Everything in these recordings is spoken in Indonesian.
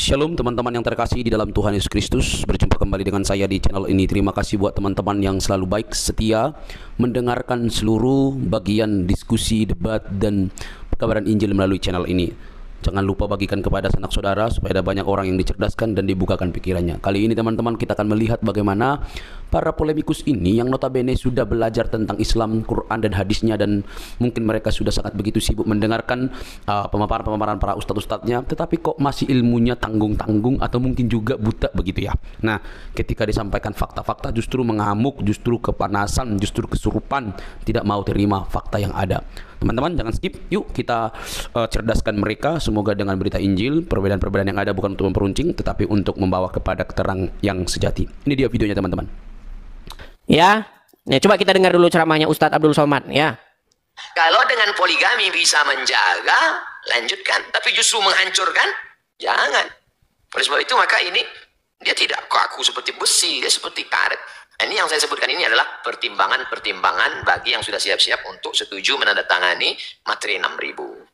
Shalom teman-teman yang terkasih di dalam Tuhan Yesus Kristus. Berjumpa kembali dengan saya di channel ini. Terima kasih buat teman-teman yang selalu baik setia mendengarkan seluruh bagian diskusi, debat, dan pekabaran Injil melalui channel ini. Jangan lupa bagikan kepada sanak saudara supaya ada banyak orang yang dicerdaskan dan dibukakan pikirannya. Kali ini teman-teman kita akan melihat bagaimana para polemikus ini yang notabene sudah belajar tentang Islam, Quran dan hadisnya, dan mungkin mereka sudah sangat begitu sibuk mendengarkan pemaparan-pemaparan para ustadz-ustadznya, tetapi kok masih ilmunya tanggung-tanggung atau mungkin juga buta begitu ya. Nah, ketika disampaikan fakta-fakta justru mengamuk, justru kepanasan, justru kesurupan, tidak mau terima fakta yang ada. Teman-teman jangan skip, yuk kita cerdaskan mereka. Semoga dengan berita Injil, perbedaan-perbedaan yang ada bukan untuk memperuncing, tetapi untuk membawa kepada keterang yang sejati. Ini dia videonya teman-teman. Ya, nah, coba kita dengar dulu ceramahnya Ustadz Abdul Somad ya. Kalau dengan poligami bisa menjaga, lanjutkan. Tapi justru menghancurkan, jangan. Oleh sebab itu maka ini dia tidak kaku seperti besi, dia seperti karet. Nah, ini yang saya sebutkan ini adalah pertimbangan-pertimbangan bagi yang sudah siap-siap untuk setuju menandatangani materi 6.000.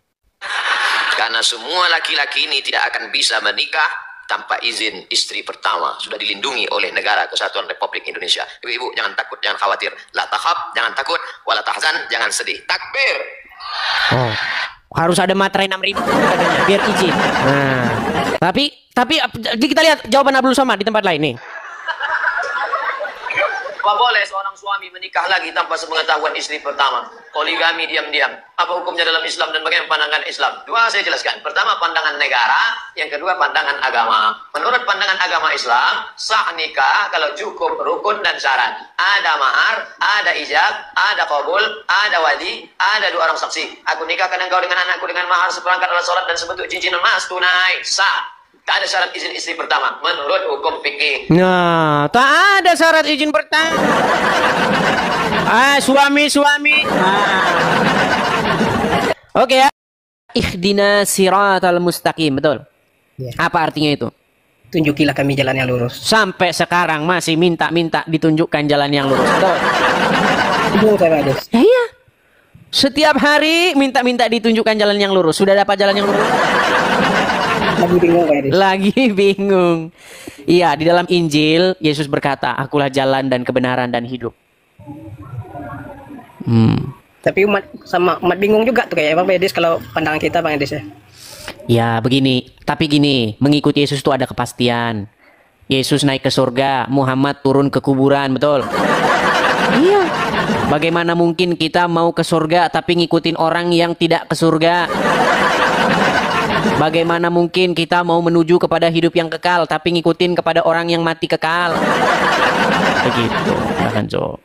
Karena semua laki-laki ini tidak akan bisa menikah tanpa izin istri pertama. Sudah dilindungi oleh Negara Kesatuan Republik Indonesia. Ibu-ibu jangan takut, jangan khawatir. La takhaf, jangan takut. Wala tahzan, jangan sedih. Takbir. Oh, harus ada materai 6.000 katanya, biar izin. Nah, tapi kita lihat jawaban Abdul Somad di tempat lain nih. Apa boleh seorang suami menikah lagi tanpa sepengetahuan istri pertama? Poligami diam-diam. Apa hukumnya dalam Islam dan bagaimana pandangan Islam? Dua saya jelaskan. Pertama pandangan negara, yang kedua pandangan agama. Menurut pandangan agama Islam, sah nikah kalau cukup rukun dan syarat. Ada mahar, ada ijab, ada qabul, ada wali, ada dua orang saksi. Aku nikahkan engkau dengan anakku dengan mahar seperangkat alat sholat dan sebentuk cincin emas tunai. Sah. Tak ada syarat izin istri pertama menurut hukum fikih. Nah, tak ada syarat izin pertama. Suami. Oke ya. Ihdina siratal mustaqim, betul. Ya. Apa artinya itu? Tunjukilah kami jalan yang lurus. Sampai sekarang masih minta ditunjukkan jalan yang lurus, betul. Ya, iya. Setiap hari minta ditunjukkan jalan yang lurus. Sudah dapat jalan yang lurus? Lagi bingung. Iya, di dalam Injil Yesus berkata, akulah jalan dan kebenaran dan hidup. Tapi umat bingung juga tuh kayak Bang Edis kalau pandangan kita Bang Edis ya. Ya begini, tapi gini, mengikuti Yesus itu ada kepastian. Yesus naik ke surga, Muhammad turun ke kuburan, betul? Iya. Bagaimana mungkin kita mau ke surga tapi ngikutin orang yang tidak ke surga? Bagaimana mungkin kita mau menuju kepada hidup yang kekal tapi ngikutin kepada orang yang mati kekal? Begitu, kan Jo.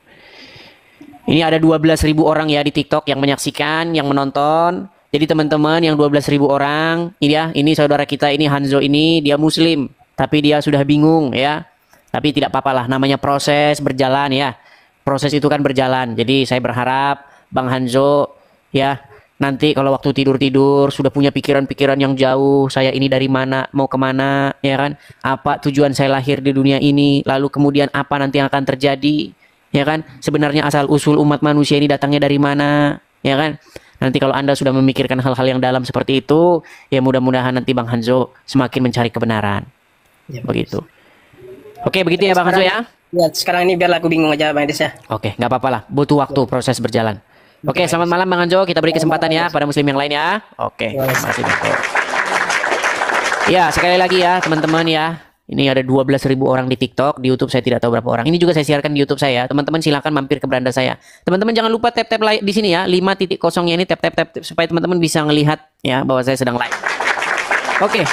Ini ada 12.000 orang ya di TikTok yang menyaksikan, yang menonton. Jadi teman-teman yang 12.000 orang, ini saudara kita ini Hanzo ini dia muslim, tapi dia sudah bingung ya. Tapi tidak apa-apalah, namanya proses berjalan ya. Proses itu kan berjalan. Jadi saya berharap Bang Hanzo ya, nanti kalau waktu tidur-tidur sudah punya pikiran-pikiran yang jauh, saya ini dari mana, mau kemana, ya kan? Apa tujuan saya lahir di dunia ini, lalu kemudian apa nanti yang akan terjadi, ya kan? Sebenarnya asal-usul umat manusia ini datangnya dari mana, ya kan? Nanti kalau Anda sudah memikirkan hal-hal yang dalam seperti itu, ya mudah-mudahan nanti Bang Hanzo semakin mencari kebenaran. Ya, begitu. Oke, begitu ya Bang Hanzo ya? Ya, sekarang ini biar aku bingung aja Bang Edis ya. Oke, nggak apa-apa lah, butuh waktu proses berjalan. Oke, selamat malam Bang Hanzo. Kita beri kesempatan ya pada muslim yang lain ya. Oke, terima kasih. Ya, sekali lagi ya teman-teman ya. Ini ada 12.000 orang di TikTok, di YouTube saya tidak tahu berapa orang. Ini juga saya siarkan di YouTube saya. Teman-teman silakan mampir ke beranda saya. Teman-teman jangan lupa tap-tap like di sini ya. 5.0-nya ini tap supaya teman-teman bisa ngelihat ya bahwa saya sedang live. Oke.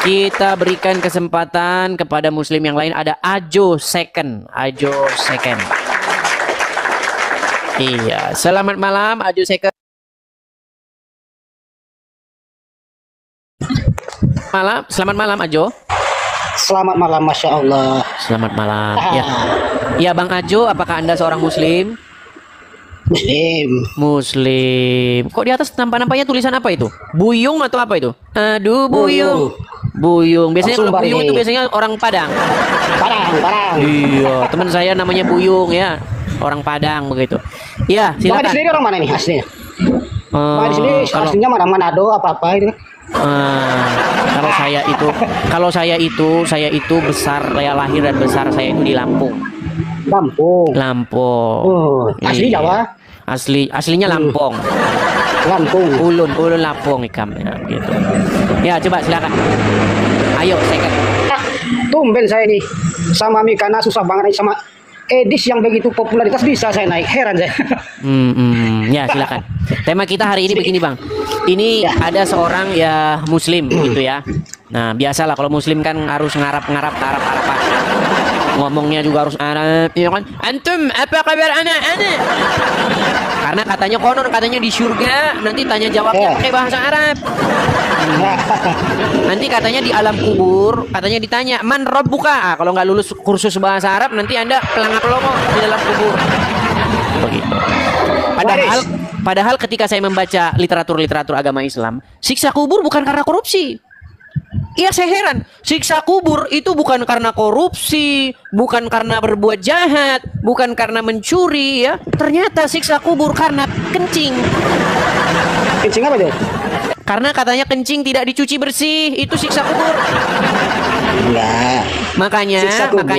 Kita berikan kesempatan kepada muslim yang lain. Ada Ajo Second. Iya, selamat malam Ajo Second. Selamat malam Ajo. Selamat malam, Masya Allah. Selamat malam. Ya. Ya Bang Ajo, apakah Anda seorang muslim? Muslim. Kok di atas nampak-nampaknya tulisan apa itu? Buyung atau apa itu? Aduh, buyung. Biasanya kalau buyung itu biasanya orang Padang. Padang. Iya, teman saya namanya Buyung ya. Orang Padang begitu. Ya, silakan. Bang Edis sendiri orang mana nih aslinya? Bang Edis sendiri aslinya mana Manado apa-apa itu? Kalau saya itu besar, saya lahir dan besar saya itu di Lampung. Lampung. Lampung. Oh, asli Iya. Jawa. Aslinya Lampung. Lampung. Ulun Lampung ikamnya gitu. Ya, coba silakan. Ayo, second. Tumben saya nih sama Mikana susah banget nih, sama Edis yang begitu popularitas bisa saya naik, heran saya. Ya, silakan. Tema kita hari ini begini, Bang. Ini ada seorang ya muslim gitu ya. Nah, biasalah kalau muslim kan harus ngarap-ngarap ke Arab-Araban. Ngomongnya juga harus Arab, ya kan? Antum, apa kabar anak? Karena katanya di surga nanti tanya jawabnya pakai bahasa Arab. Nanti katanya di alam kubur, katanya ditanya, "Man rabbuka?" Kalau nggak lulus kursus bahasa Arab, nanti Anda pelangak-pelongo di dalam kubur. Begitu. Padahal ketika saya membaca literatur agama Islam, siksa kubur bukan karena korupsi. Iya, saya heran. Siksa kubur itu bukan karena korupsi, bukan karena berbuat jahat, bukan karena mencuri ya. Ternyata siksa kubur karena kencing. Kencing apa tuh? Karena katanya kencing tidak dicuci bersih, itu siksa kubur. Enggak. Makanya Siksa kubur.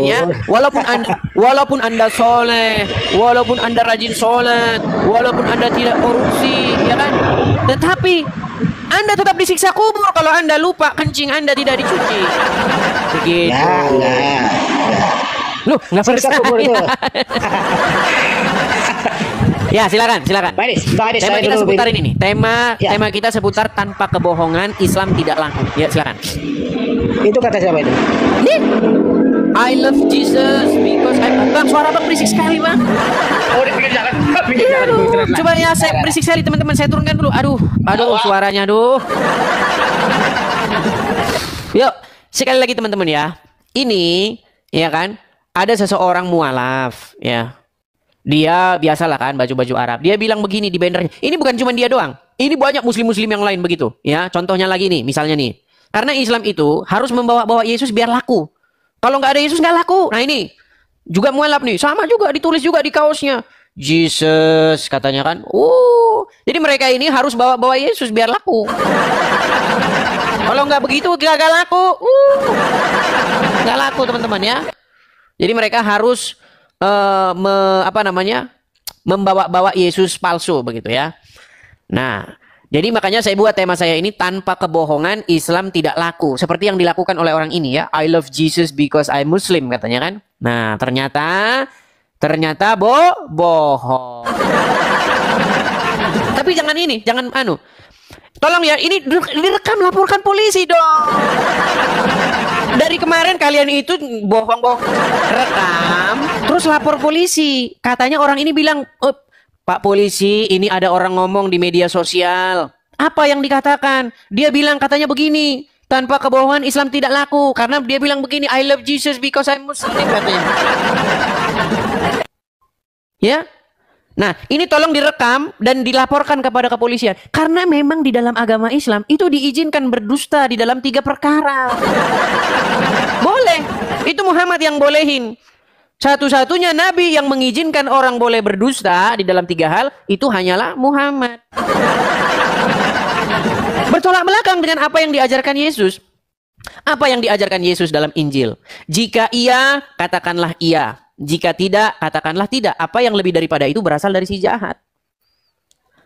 walaupun Anda soleh, walaupun Anda rajin sholat, walaupun Anda tidak korupsi, ya kan? Tetapi Anda tetap disiksa kubur kalau Anda lupa kencing Anda tidak dicuci. Begitu. Ya. Loh, nggak Siksa kubur itu. Ya, silakan. Baik, Tema saya kita dulu. seputar ini nih. Tema Ya. kita seputar tanpa kebohongan Islam tidak laku. Ya, silakan. Itu kata siapa itu? Nih, I love Jesus because Bang, suara Bang berisik sekali, Bang. Oh, di pinggir jalan. Iya, aduh. Coba ya, saya berisik sekali teman-teman, saya turunkan dulu. Aduh, suaranya, aduh. Yuk, sekali lagi teman-teman ya. Ini, ya kan, ada seseorang mualaf, ya. Dia biasalah kan baju-baju Arab. Dia bilang begini di bannernya. Ini bukan cuma dia doang. Ini banyak muslim-muslim yang lain begitu. Ya, contohnya lagi nih, misalnya nih. Karena Islam itu harus membawa Yesus biar laku. Kalau nggak ada Yesus nggak laku. Nah ini juga mualaf nih. Sama juga ditulis juga di kaosnya. Jesus katanya kan. Jadi mereka ini harus bawa Yesus biar laku. Kalau nggak begitu gagal laku. Nggak laku teman-teman ya. Jadi mereka harus membawa Yesus palsu begitu ya. Nah, jadi makanya saya buat tema saya ini tanpa kebohongan Islam tidak laku. Seperti yang dilakukan oleh orang ini ya. I love Jesus because I'm Muslim katanya kan. Nah, ternyata bohong. Tapi jangan tolong ya, ini direkam, laporkan polisi dong. Dari kemarin kalian itu bohong-bohong, rekam, terus lapor polisi. Katanya orang ini bilang, Pak polisi, ini ada orang ngomong di media sosial. Apa yang dikatakan? Dia bilang katanya begini, tanpa kebohongan Islam tidak laku. Karena dia bilang begini, I love Jesus because I'm Muslim katanya. Ya. Nah, ini tolong direkam dan dilaporkan kepada kepolisian. Karena memang di dalam agama Islam itu diizinkan berdusta di dalam 3 perkara. Boleh. Itu Muhammad yang bolehin. Satu-satunya nabi yang mengizinkan orang boleh berdusta di dalam 3 hal itu hanyalah Muhammad. Bertolak belakang dengan apa yang diajarkan Yesus. Apa yang diajarkan Yesus dalam Injil? Jika iya, katakanlah iya. Jika tidak, katakanlah tidak. Apa yang lebih daripada itu berasal dari si jahat.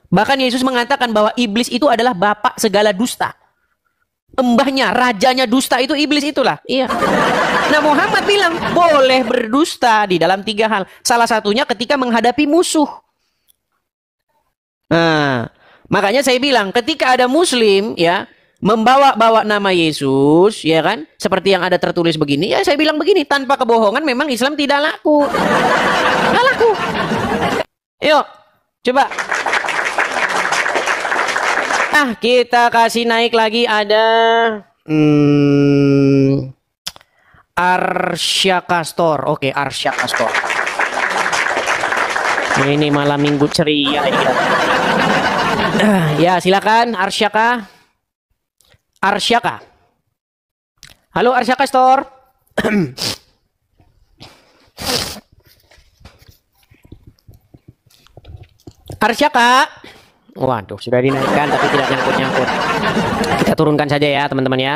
Bahkan Yesus mengatakan bahwa iblis itu adalah bapak segala dusta. Embahnya, rajanya dusta itu iblis itulah. Iya. Nah, Muhammad bilang boleh berdusta di dalam 3 hal. Salah satunya ketika menghadapi musuh. Nah, makanya saya bilang ketika ada muslim ya membawa nama Yesus, ya kan? Seperti yang ada tertulis begini, ya saya bilang begini, tanpa kebohongan memang Islam tidak laku. Nggak laku. Yuk, coba. Kita kasih naik lagi ada Arsyaka Store. Oke, Arsyaka Store. Ini malam minggu ceria. Ya, silakan Arsyaka. Halo Arsyaka Store. Arsyaka. Waduh, sudah dinaikkan tapi tidak nyangkut-nyangkut. Kita turunkan saja ya, teman-teman ya.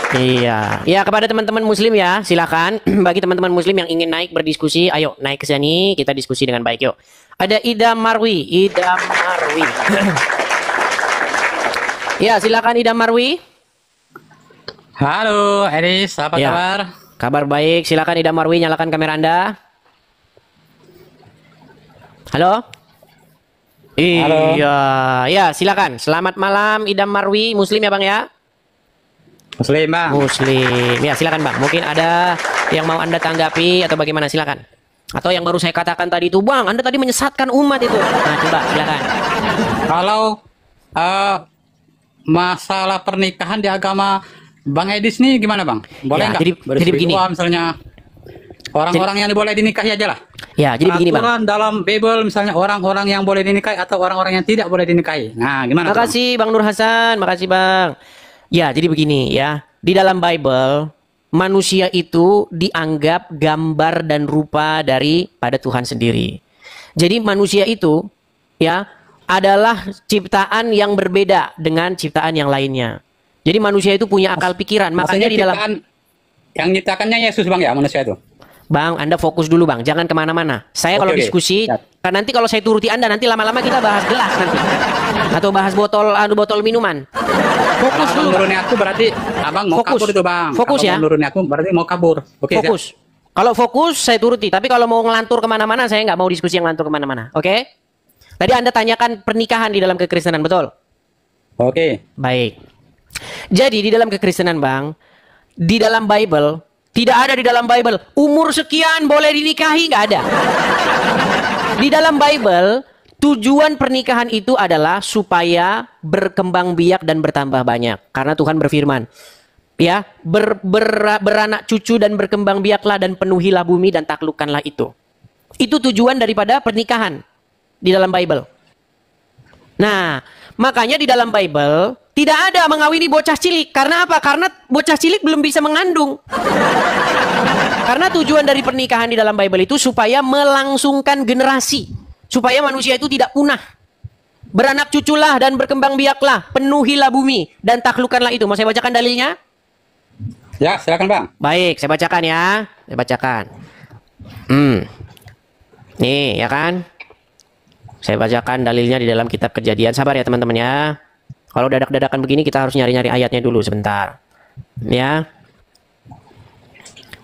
Iya, ya kepada teman-teman muslim ya, silakan. Bagi teman-teman muslim yang ingin naik berdiskusi, ayo naik ke sini, kita diskusi dengan baik yuk. Ada Ida Marwi, Ida Marwi. Ya, silakan Ida Marwi. Halo, Eris, apa Ya. kabar? Kabar baik, silakan Ida Marwi, nyalakan kamera Anda. Halo? Halo. Iya, ya silakan. Selamat malam Ida Marwi, muslim ya Bang ya? Muslim, Bang. Muslim. Ya, silakan Bang. Mungkin ada yang mau Anda tanggapi atau bagaimana, silakan. Atau yang baru saya katakan tadi itu, Bang, Anda tadi menyesatkan umat itu. Nah, coba silakan. Kalau masalah pernikahan di agama Bang Edis nih gimana, Bang? Boleh Ya, nggak? jadi begini. Misalnya orang-orang yang boleh dinikahi aja lah. Ya, jadi begini Bang. Aturan dalam Bible misalnya orang-orang yang boleh dinikahi atau orang-orang yang tidak boleh dinikahi. Nah, gimana? tuh, Bang? Makasih Bang Nur Hasan, makasih Bang. Ya, jadi begini ya. Di dalam Bible, manusia itu dianggap gambar dan rupa daripada Tuhan sendiri. Jadi manusia itu ya adalah ciptaan yang berbeda dengan ciptaan yang lainnya. Jadi manusia itu punya akal pikiran. Makanya Maksudnya di dalam ciptaan yang nyiptakannya Yesus, Bang, ya, manusia itu. Bang, Anda fokus dulu Bang, jangan kemana-mana. Saya kalau Oke. diskusi, Siap. kan nanti kalau saya turuti Anda, nanti lama-lama kita bahas gelas nanti. Atau bahas botol minuman. Fokus Kalau dulu. menuruni aku berarti abang mau Fokus. kabur itu, Bang. Fokus Kalau ya. menuruni aku berarti mau kabur. Oke, siap. Fokus. Kalau fokus, saya turuti. Tapi kalau mau ngelantur kemana-mana, saya nggak mau diskusi yang ngelantur kemana-mana. Oke? Tadi Anda tanyakan pernikahan di dalam kekristenan, betul? Oke. Baik. Jadi di dalam kekristenan, Bang, di dalam Bible, tidak ada di dalam Bible, umur sekian boleh dinikahi, nggak ada. Di dalam Bible, tujuan pernikahan itu adalah supaya berkembang biak dan bertambah banyak. Karena Tuhan berfirman, ya, beranak cucu dan berkembang biaklah dan penuhilah bumi dan taklukkanlah itu. Itu tujuan daripada pernikahan di dalam Bible. Nah, makanya di dalam Bible tidak ada mengawini bocah cilik. Karena apa? Karena bocah cilik belum bisa mengandung. Karena tujuan dari pernikahan di dalam Bible itu supaya melangsungkan generasi. Supaya manusia itu tidak punah. Beranak cuculah dan berkembang biaklah. Penuhilah bumi dan taklukkanlah itu. Mau saya bacakan dalilnya? Ya, silakan, Bang. Baik, saya bacakan ya. Saya bacakan. Nih, ya kan? Saya bacakan dalilnya di dalam kitab Kejadian. Sabar ya teman-teman ya. Kalau dadak-dadakan begini kita harus nyari-nyari ayatnya dulu sebentar. Ya.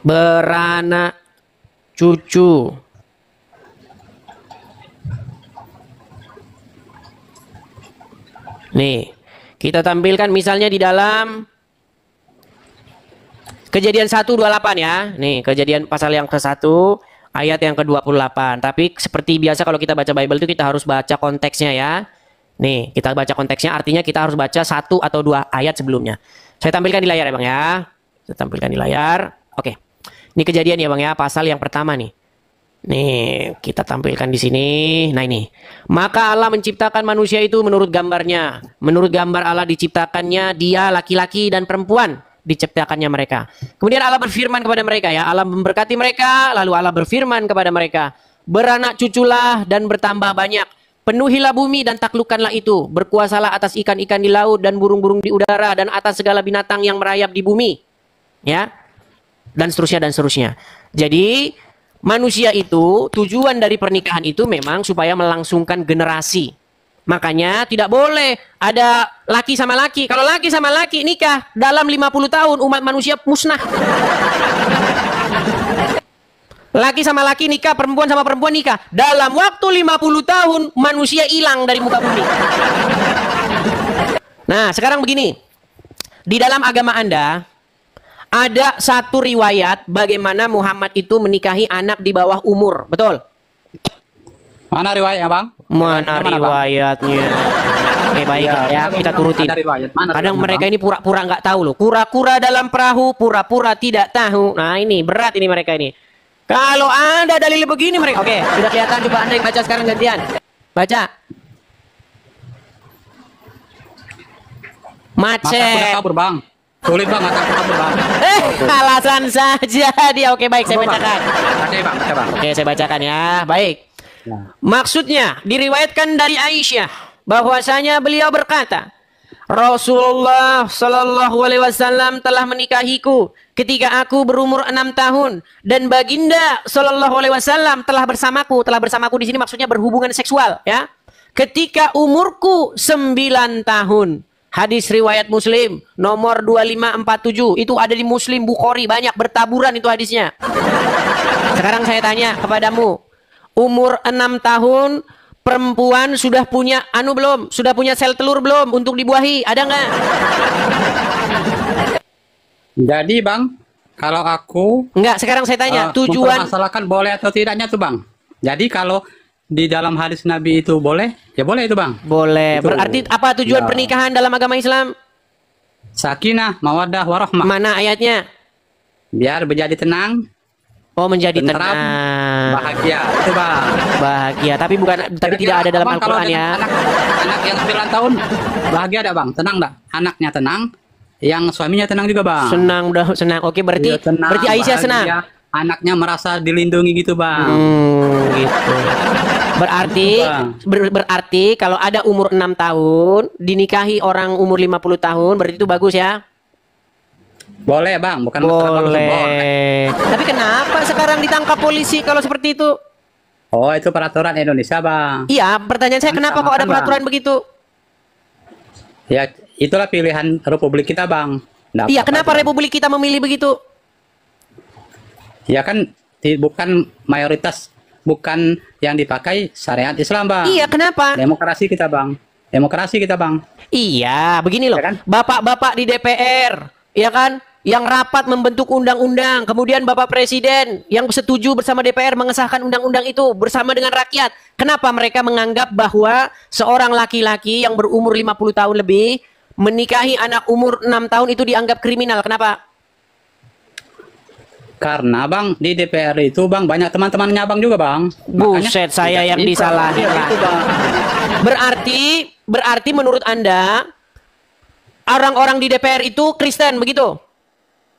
Beranak cucu. Nih, kita tampilkan misalnya di dalam Kejadian 1:28 ya. Nih, Kejadian pasal yang ke-1 ayat yang ke-28. Tapi seperti biasa kalau kita baca Bible itu kita harus baca konteksnya ya. Nih, kita baca konteksnya artinya kita harus baca 1 atau 2 ayat sebelumnya. Saya tampilkan di layar ya Bang ya. Saya tampilkan di layar. Oke. Ini Kejadian ya Bang ya, pasal yang pertama nih. Nih, kita tampilkan di sini. Nah ini. Maka Allah menciptakan manusia itu menurut gambarnya. Menurut gambar Allah diciptakannya dia laki-laki dan perempuan. Diciptakannya mereka. Kemudian Allah berfirman kepada mereka ya. Allah memberkati mereka. Lalu Allah berfirman kepada mereka. Beranak cuculah dan bertambah banyak. Penuhilah bumi dan taklukkanlah itu. Berkuasalah atas ikan-ikan di laut dan burung-burung di udara. Dan atas segala binatang yang merayap di bumi. Ya. Dan seterusnya dan seterusnya. Jadi manusia itu tujuan dari pernikahan itu memang supaya melangsungkan generasi. Makanya tidak boleh ada laki sama laki. Kalau laki sama laki nikah dalam 50 tahun umat manusia musnah. Laki sama laki nikah, perempuan sama perempuan nikah. Dalam waktu 50 tahun manusia hilang dari muka bumi. Nah, sekarang begini. Di dalam agama Anda ada satu riwayat bagaimana Muhammad itu menikahi anak di bawah umur. Betul? Mana riwayatnya, Bang? Mana riwayatnya? Oke baik ya, kita turutin. Ada riwayat. Mana Kadang riwayatnya, mereka Bang? ini pura-pura nggak tahu loh. Kura-kura dalam perahu, pura-pura tidak tahu. Nah ini berat ini mereka ini. Kalau ada dalil begini mereka, oke sudah kelihatan. Coba Anda yang baca sekarang gantian. Baca. Mata aku udah Macet. kabur, Bang. Sulit, Bang, mata aku kabur, Bang. Alasan saja dia. Oke baik, saya Coba, Bang. bacakan. Baca, Bang, baca, Bang. Oke, saya bacakan ya. Baik. Maksudnya diriwayatkan dari Aisyah bahwasanya beliau berkata, Rasulullah Shallallahu Alaihi Wasallam telah menikahiku ketika aku berumur 6 tahun dan baginda Shallallahu Alaihi Wasallam telah bersamaku di sini maksudnya berhubungan seksual ya ketika umurku 9 tahun. Hadis riwayat Muslim nomor 2547 itu ada di Muslim Bukhari, banyak bertaburan itu hadisnya. Sekarang saya tanya kepadamu, umur 6 tahun perempuan sudah punya belum? Sudah punya sel telur belum untuk dibuahi? Ada nggak? Jadi bang, kalau aku Enggak, sekarang saya tanya, tujuan mempermasalahkan boleh atau tidaknya tuh bang. Jadi kalau di dalam hadis Nabi itu boleh, ya boleh itu bang. boleh. Itu. Berarti apa tujuan Ya. pernikahan dalam agama Islam? Sakinah, mawaddah, warahmah. Mana ayatnya? Biar menjadi tenang, Oh, menjadi tentram, tenang, bahagia. Itu bang. bahagia. Tapi Kira-kira tidak ada dalam abang kalau Al-Quran ya. dengan anak yang 9 tahun bahagia ada bang, tenang dah. Anaknya tenang, yang suaminya tenang juga bang. Senang, udah senang. Oke, berarti Iya, tenang, berarti Aisyah bahagia. senang. Anaknya merasa dilindungi gitu bang. Gitu. Berarti Bang. berarti kalau ada umur 6 tahun dinikahi orang umur 50 tahun berarti itu bagus ya? Boleh bang, bukan masalah bagus, boleh. Boleh. Tapi kenapa sekarang ditangkap polisi kalau seperti itu? Oh itu peraturan Indonesia bang. Iya, pertanyaan saya kenapa kok ada Bang. peraturan begitu? Ya itulah pilihan Republik kita bang. Nggak Iya, apa-apa, kenapa Bang. Republik kita memilih begitu? Ya kan bukan mayoritas, bukan yang dipakai syariat Islam bang. Iya, kenapa? Demokrasi kita bang. Demokrasi kita bang. Iya, begini loh. Ya kan? Bapak-bapak di DPR, ya kan? Yang rapat membentuk undang-undang, kemudian Bapak Presiden yang setuju bersama DPR mengesahkan undang-undang itu bersama dengan rakyat. Kenapa mereka menganggap bahwa seorang laki-laki yang berumur 50 tahun lebih menikahi anak umur 6 tahun itu dianggap kriminal? Kenapa? Karena bang di DPR itu bang banyak teman-temannya bang juga bang. Buset, saya yang disalahin Iya, lah. gitu, bang. Berarti menurut Anda orang-orang di DPR itu Kristen begitu?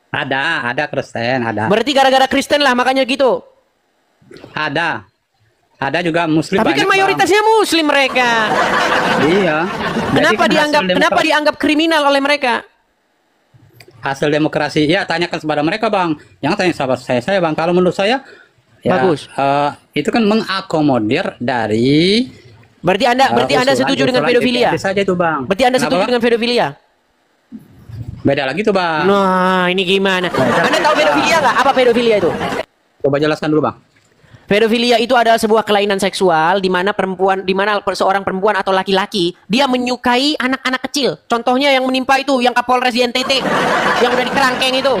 Ada Kristen, ada. Berarti gara-gara Kristen lah makanya gitu. Ada juga Muslim. Tapi kan banyak, mayoritasnya Muslim mereka. Bang. Iya. Kenapa Jadi kan dianggap dianggap kriminal oleh mereka? hasil demokrasi? Ya tanyakan kepada mereka bang. Yang tanya sahabat saya bang. Kalau menurut saya, ya, Bagus. itu kan mengakomodir dari. Berarti Anda setuju dengan pedofilia? DPR saja itu bang. Berarti Anda Kenapa, setuju Bang? dengan pedofilia? Beda lagi tuh bang. Nah, ini gimana? Anda tahu pedofilia nggak? Apa pedofilia itu? Coba jelaskan dulu bang. Pedofilia itu adalah sebuah kelainan seksual di mana seorang perempuan atau laki-laki dia menyukai anak-anak kecil. Contohnya yang menimpa itu, yang Kapolres di NTT, yang udah dikerangkeng itu.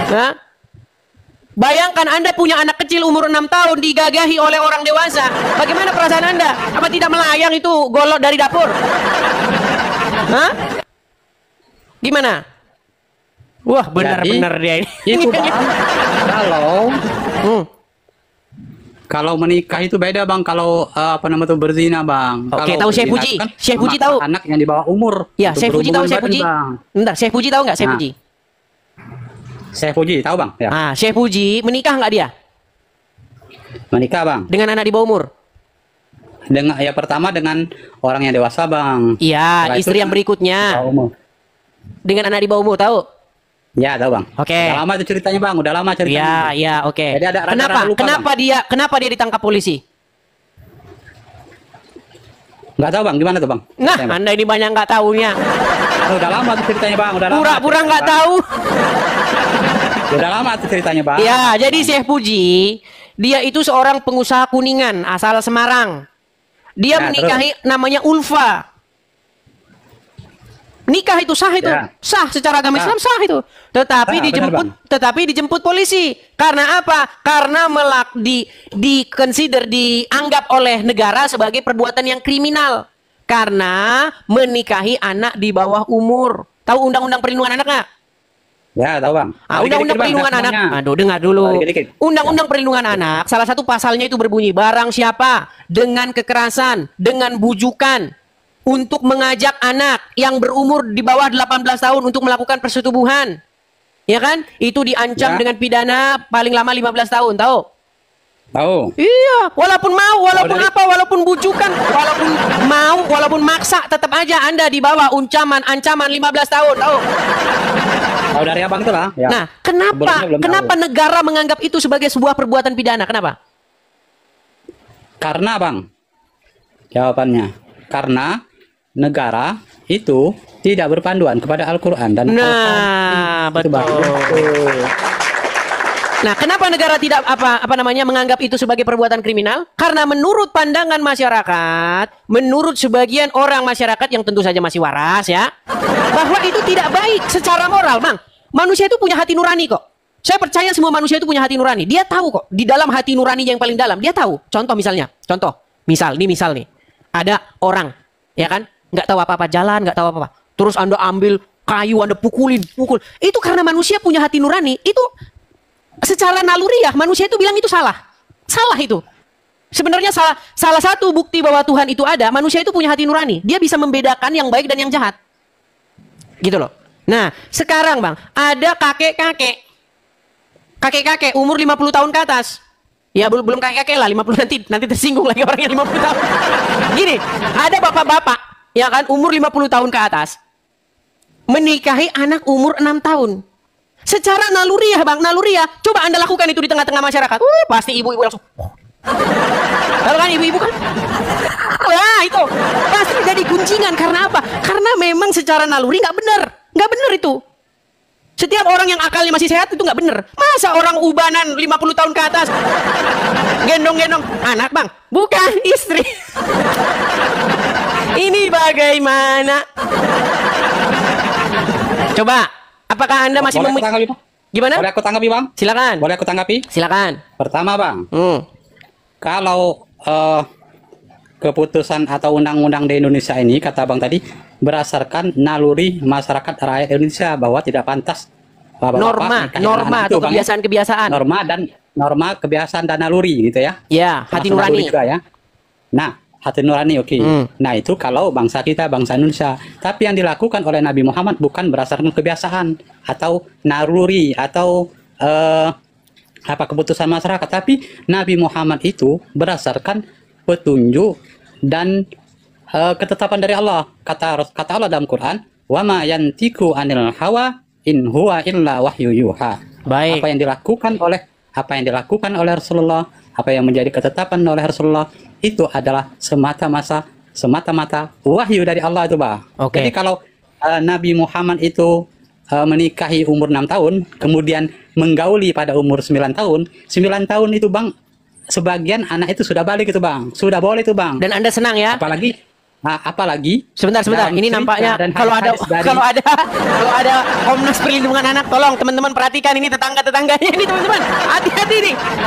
Hah? Bayangkan Anda punya anak kecil umur 6 tahun digagahi oleh orang dewasa. Bagaimana perasaan Anda? Apa tidak melayang itu golok dari dapur? Hah? Gimana? Wah, benar-benar dia ini. Itu bang. Hmm. Kalau menikah itu beda bang. Kalau berzina bang. Oke, Kalau tahu Syekh berzina Puji? itu kan Syekh Puji memaksa tahu? Anak yang di bawah umur. Ya, untuk Syekh Puji tahu berhubungan Syekh badan, Puji? bang. Bentar, Syekh Puji tahu nggak Syekh Nah. Puji? Syekh Puji tahu bang? Ya. Ah, Syekh Puji menikah nggak dia Menikah bang. dengan anak di bawah umur? Dengan ya pertama dengan orang yang dewasa bang. Iya, Setelah istri itu yang kan berikutnya bawah umur. dengan anak di bawah umur tahu? Ya tahu bang. Oke. Udah lama itu ceritanya bang. Udah lama ceritanya. Ya, oke. Jadi ada rada-rada lupa, Kenapa dia ditangkap polisi? Nggak tahu bang. Gimana tuh bang? Nah, Ceritanya, Bang. Anda ini banyak nggak tahunya. Udah lama tuh ceritanya bang. Udah lama. Pura-pura ceritanya, nggak Bang. tahu. Udah lama tuh ceritanya bang. Ya, jadi Syekh Puji, dia itu seorang pengusaha kuningan asal Semarang. Dia Ya, menikahi namanya Ulfa. Nikah itu sah itu. Ya. Sah secara agama Sah. Islam sah itu. Tetapi Sah, dijemput benar, dijemput polisi. Karena apa? Karena dianggap oleh negara sebagai perbuatan yang kriminal. Karena menikahi anak di bawah umur. Tahu undang-undang perlindungan anak nggak? Ya tahu bang. Undang-undang perlindungan anak. Aduh, dengar dulu. Dikit-dikit. Undang-undang perlindungan anak, salah satu pasalnya itu berbunyi, barang siapa dengan kekerasan, dengan bujukan untuk mengajak anak yang berumur di bawah 18 tahun untuk melakukan persetubuhan. Ya kan? Itu diancam Ya. dengan pidana paling lama 15 tahun, tahu? Tahu. Iya, walaupun mau, walaupun apa, walaupun bujukan, walaupun mau, walaupun maksa, tetap aja Anda di bawah ancaman 15 tahun, tahu? Tahu dari abang itu lah. Ya. Nah, kenapa negara menganggap itu sebagai sebuah perbuatan pidana? Kenapa? Karena bang, jawabannya karena negara itu tidak berpanduan kepada Al-Quran dan Nah, betul. Nah, kenapa negara tidak menganggap itu sebagai perbuatan kriminal? Karena menurut pandangan masyarakat, menurut sebagian orang masyarakat yang tentu saja masih waras ya, bahwa itu tidak baik secara moral, Bang. Manusia itu punya hati nurani kok. Saya percaya semua manusia itu punya hati nurani. Dia tahu kok di dalam hati nurani yang paling dalam, dia tahu. Contoh, misal nih. Ada orang, ya kan? Nggak tahu apa-apa jalan, nggak tahu apa-apa. Terus Anda ambil kayu, Anda pukul. Itu karena manusia punya hati nurani. Itu secara naluriah manusia itu bilang itu salah itu. Sebenarnya salah satu bukti bahwa Tuhan itu ada, manusia itu punya hati nurani. Dia bisa membedakan yang baik dan yang jahat, gitu loh. Nah sekarang bang, ada kakek umur 50 tahun ke atas. Ya belum kakek lah, 50 nanti tersinggung lagi orang yang 50 tahun. Gini, ada bapak-bapak ya kan umur 50 tahun ke atas menikahi anak umur 6 tahun. Secara naluriah bang, coba Anda lakukan itu di tengah-tengah masyarakat. Pasti ibu-ibu langsung. Kalau kan ibu-ibu kan, wah itu pasti jadi guncingan. Karena apa? Karena memang secara naluri nggak benar itu. Setiap orang yang akalnya masih sehat itu nggak benar. Masa orang ubanan 50 tahun ke atas gendong-gendong anak bang, bukan istri. Ini bagaimana? Coba. Apakah Anda masih gimana? Boleh aku tanggapi bang? Silakan. Boleh aku tanggapi? Silakan. Pertama bang, kalau keputusan atau undang-undang di Indonesia ini kata bang tadi berdasarkan naluri masyarakat rakyat Indonesia bahwa tidak pantas norma atau kebiasaan-kebiasaan. Norma kebiasaan dan naluri gitu ya? Ya, hati nurani juga ya. Nah. Hati nurani oke. Nah itu kalau bangsa kita, bangsa Indonesia. Tapi yang dilakukan oleh Nabi Muhammad bukan berdasarkan kebiasaan atau naluri atau keputusan masyarakat. Tapi Nabi Muhammad itu berdasarkan petunjuk dan ketetapan dari Allah. Kata Allah dalam Quran, wa ma yantiku anil hawa in huwa illa wahyu yuha. Baik. Apa yang dilakukan oleh Rasulullah, apa yang menjadi ketetapan oleh Rasulullah itu adalah semata-mata wahyu dari Allah itu bang. Okay. Jadi kalau Nabi Muhammad itu menikahi umur 6 tahun, kemudian menggauli pada umur 9 tahun, 9 tahun itu bang, sebagian anak itu sudah balik itu bang, sudah boleh itu bang. Dan Anda senang ya? Apalagi sebentar ini nampaknya kalau ada Komnas Perlindungan Anak, tolong teman-teman perhatikan ini tetangganya ini teman-teman,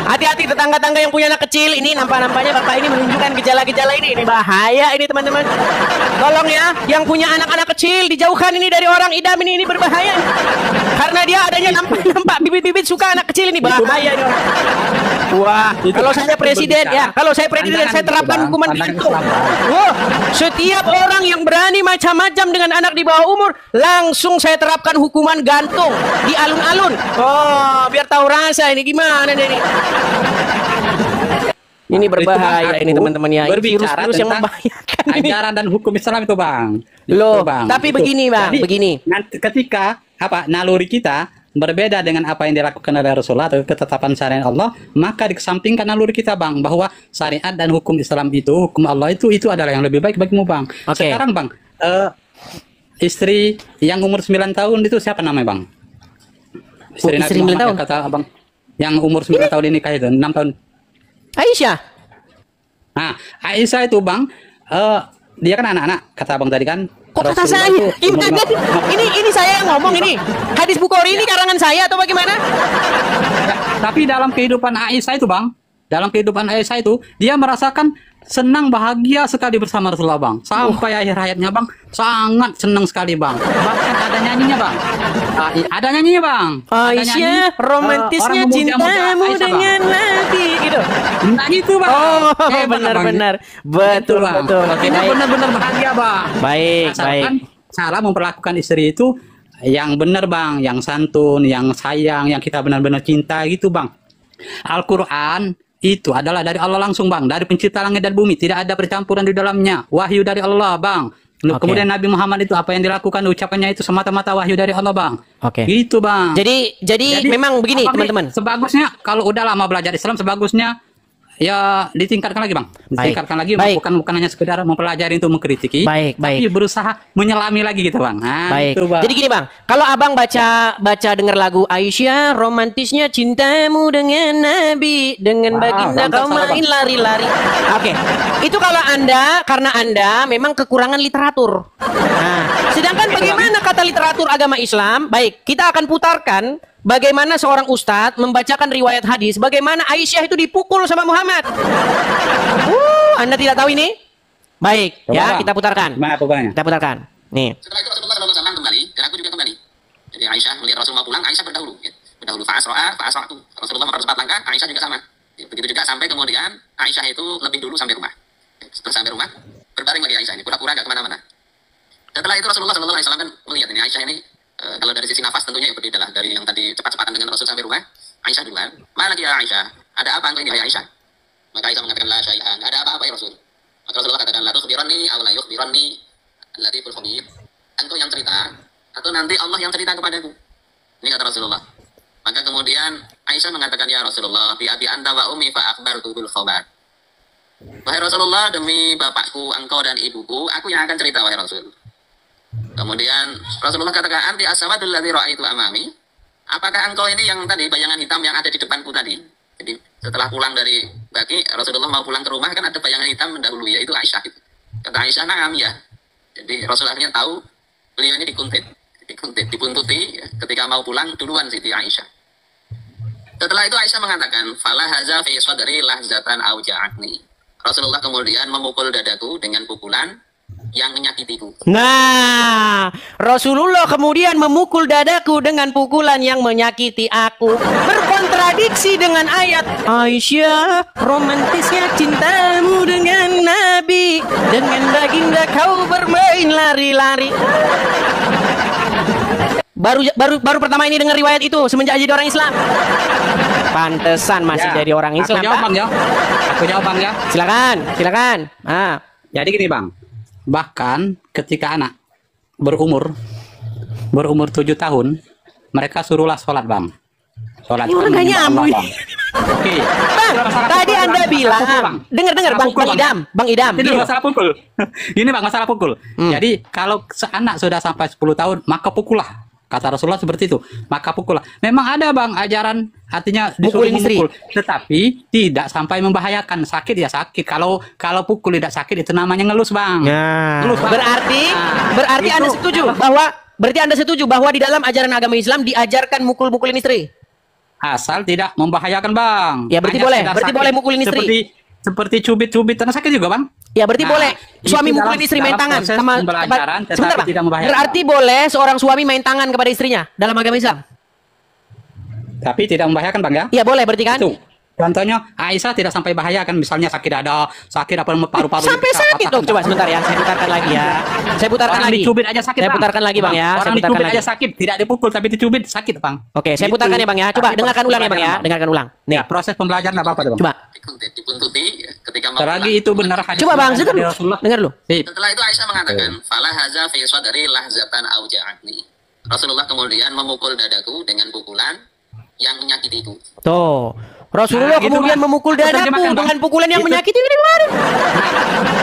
hati-hati tetangga-tangga yang punya anak kecil ini, nampaknya bapak ini menunjukkan gejala-gejala ini bahaya ini teman-teman, tolong ya yang punya anak-anak kecil dijauhkan ini dari orang idam ini berbahaya karena dia adanya nampak bibit-bibit suka anak kecil ini bahaya ini orang. Wah, kalau saya presiden ya, saya terapkan hukuman gantung. Setiap orang yang berani macam-macam dengan anak di bawah umur, langsung saya terapkan hukuman gantung di alun-alun. Oh, biar tahu rasa ini gimana ini. Ini berbahaya ini teman-teman ya. Virus-virus yang membahayakan ini. Ajaran dan hukum Islam itu bang. Loh, bang. Tapi itu. Begini bang, jadi, begini. Ketika naluri kita berbeda dengan apa yang dilakukan oleh Rasulullah atau ketetapan syariat Allah, maka dikesampingkan naluri kita bang, bahwa syariat dan hukum Islam itu, hukum Allah itu adalah yang lebih baik bagimu bang. Okay. Sekarang bang, istri yang umur 9 tahun itu siapa namanya bang? Istri 9 tahun? Kata abang, yang umur 9 tahun ini kayak itu, 6 tahun. Aisyah. Nah, Aisyah itu bang, dia kan anak-anak, kata abang tadi kan. Kok kata saya? Gimana? Ini saya yang ngomong ini. Hadis Bukhari ini karangan saya atau bagaimana? Ya, tapi dalam kehidupan Aisyah itu bang, dia merasakan senang bahagia sekali bersama Rasulullah bang, sampai akhir hayatnya bang, sangat senang sekali bang. Bahkan ada nyanyinya bang, Aisyah romantisnya cintamu dengan Nabi gitu. Nah gitu bang. Oh benar-benar betul. Ini benar-benar bahagia bang. Baik. Cara memperlakukan istri itu yang benar bang, yang santun, yang sayang, yang kita benar-benar cinta gitu bang. Al-Quran itu adalah dari Allah langsung bang, dari pencipta langit dan bumi, tidak ada percampuran di dalamnya, wahyu dari Allah bang. Kemudian Nabi Muhammad itu apa yang dilakukan, ucapannya itu semata-mata wahyu dari Allah bang. Gitu bang. Jadi memang begini teman-teman. Sebagusnya kalau udah lama belajar Islam, sebagusnya ya ditingkatkan lagi bang, ditingkatkan lagi, bukan hanya sekedar mempelajari untuk mengkritiki, tapi berusaha menyelami lagi gitu bang. Nah, itu, bang. Jadi gini bang, kalau abang baca dengar lagu Aisyah, romantisnya cintamu dengan Nabi, dengan baginda kau main lari-lari. Oke, itu kalau karena anda memang kekurangan literatur. Nah, sedangkan bagaimana kata literatur agama Islam? Baik, kita akan putarkan bagaimana seorang ustadz membacakan riwayat hadis, bagaimana Aisyah itu dipukul sama Muhammad. Anda tidak tahu ini? Baik, ya kita putarkan. Kita putarkan. Nih. Setelah itu Rasulullah SAW kembali, dan aku juga kembali. Jadi Aisyah melihat Rasulullah pulang, Aisyah berdahulu. Ya. Berdahulu fa'asra'atu. Rasulullah mempercepat langkah, Aisyah juga sama. Ya, begitu juga sampai kemudian Aisyah itu lebih dulu sampai rumah. Ya, setelah sampai rumah, berbaring lagi Aisyah ini, pura-pura gak kemana-mana. Setelah itu Rasulullah SAW kan melihat ini Aisyah ini, kalau dari sisi nafas tentunya ya berbeda lah dari yang tadi cepat-cepatan dengan Rasul sampai rumah. Aisyah duluan. Mana lagi ya Aisyah? Ada apa engkau ini Aisyah? Maka Aisyah mengatakan la syai'an. Ada apa ya Rasul? Maka Rasulullah katakan la tukhbirani aw la yukhbirani al-latiful khabir. Engkau yang cerita atau nanti Allah yang cerita kepadaku. Ini kata Rasulullah. Maka kemudian Aisyah mengatakan ya Rasulullah bi abi anta wa ummi fa akhbartu bil khabar. Wahai Rasulullah, demi bapakku, engkau dan ibuku, aku yang akan cerita wahai Rasul. Kemudian Rasulullah katakan, anti aswadul ladzi ra'aitu amami. Apakah engkau ini yang tadi bayangan hitam yang ada di depanku tadi? Jadi setelah pulang dari Baqi, Rasulullah mau pulang ke rumah kan ada bayangan hitam mendahului, yaitu Aisyah. Gitu. Kata Aisyah, na'am ya. Jadi Rasulullah akhirnya tahu beliau ini dibuntuti ya, ketika mau pulang duluan Siti Aisyah. Setelah itu Aisyah mengatakan, fala haza fi sadri lahzatan auja'atni. Rasulullah kemudian memukul dadaku dengan pukulan yang menyakitiku. Nah, Rasulullah kemudian memukul dadaku dengan pukulan yang menyakiti aku. Berkontradiksi dengan ayat Aisyah, romantisnya cintamu dengan Nabi, dengan baginda kau bermain lari-lari. Baru pertama ini dengar riwayat itu semenjak jadi orang Islam. Pantesan masih jadi orang Islam. Aku jawab bang ya. Silakan. Ah. Jadi gini bang. Bahkan ketika anak berumur 7 tahun, mereka suruhlah sholat bang. Sholat itu nggak nyambung. Oke. Bang, tadi Anda bilang, dengar Bang Idam. Itu masalah pukul. Gini bang, masalah pukul. Jadi kalau anak sudah sampai 10 tahun, maka pukullah. Kata Rasulullah seperti itu, maka pukullah. Memang ada bang ajaran artinya disuruh memukul, tetapi tidak sampai membahayakan. Sakit ya sakit. Kalau pukul tidak sakit itu namanya ngelus bang. Ngelus, bang. Berarti Anda setuju bahwa di dalam ajaran agama Islam diajarkan mukul-mukulin istri? Asal tidak membahayakan bang. Ya berarti boleh mukulin istri. Seperti cubit-cubit karena sakit juga bang. Ya berarti boleh suami mukulin istri main tangan sama sebentar bang. Berarti boleh seorang suami main tangan kepada istrinya dalam agama Islam. Tapi tidak membahayakan bang ya? Iya boleh berarti kan? Itu. Contohnya Aisyah tidak sampai bahaya kan, misalnya sakit dada, sakit apa paru-paru. Sampai sakit dong. Coba sebentar ya, saya putarkan lagi ya. Saya putarkan lagi. Dicubit aja sakit. Saya putarkan lagi bang ya. Orang dicubit aja sakit, tidak dipukul tapi dicubit sakit bang. Oke, saya putarkan ya bang ya. Coba dengarkan ulang ya bang ya. Dengarkan ulang. Nih proses pembelajaran apa bang? Coba. Dibuntuti ketika mau pulang. Itu benar hadis. Coba bang, dengar lu. Setelah itu Aisyah mengatakan, fala haza fi sadri lahzatan auja'atni. Rasulullah kemudian memukul dadaku dengan pukulan yang menyakitiku. Tuh. Rasulullah kemudian memukul dadaku dengan pukulan yang menyakiti ini kemarin.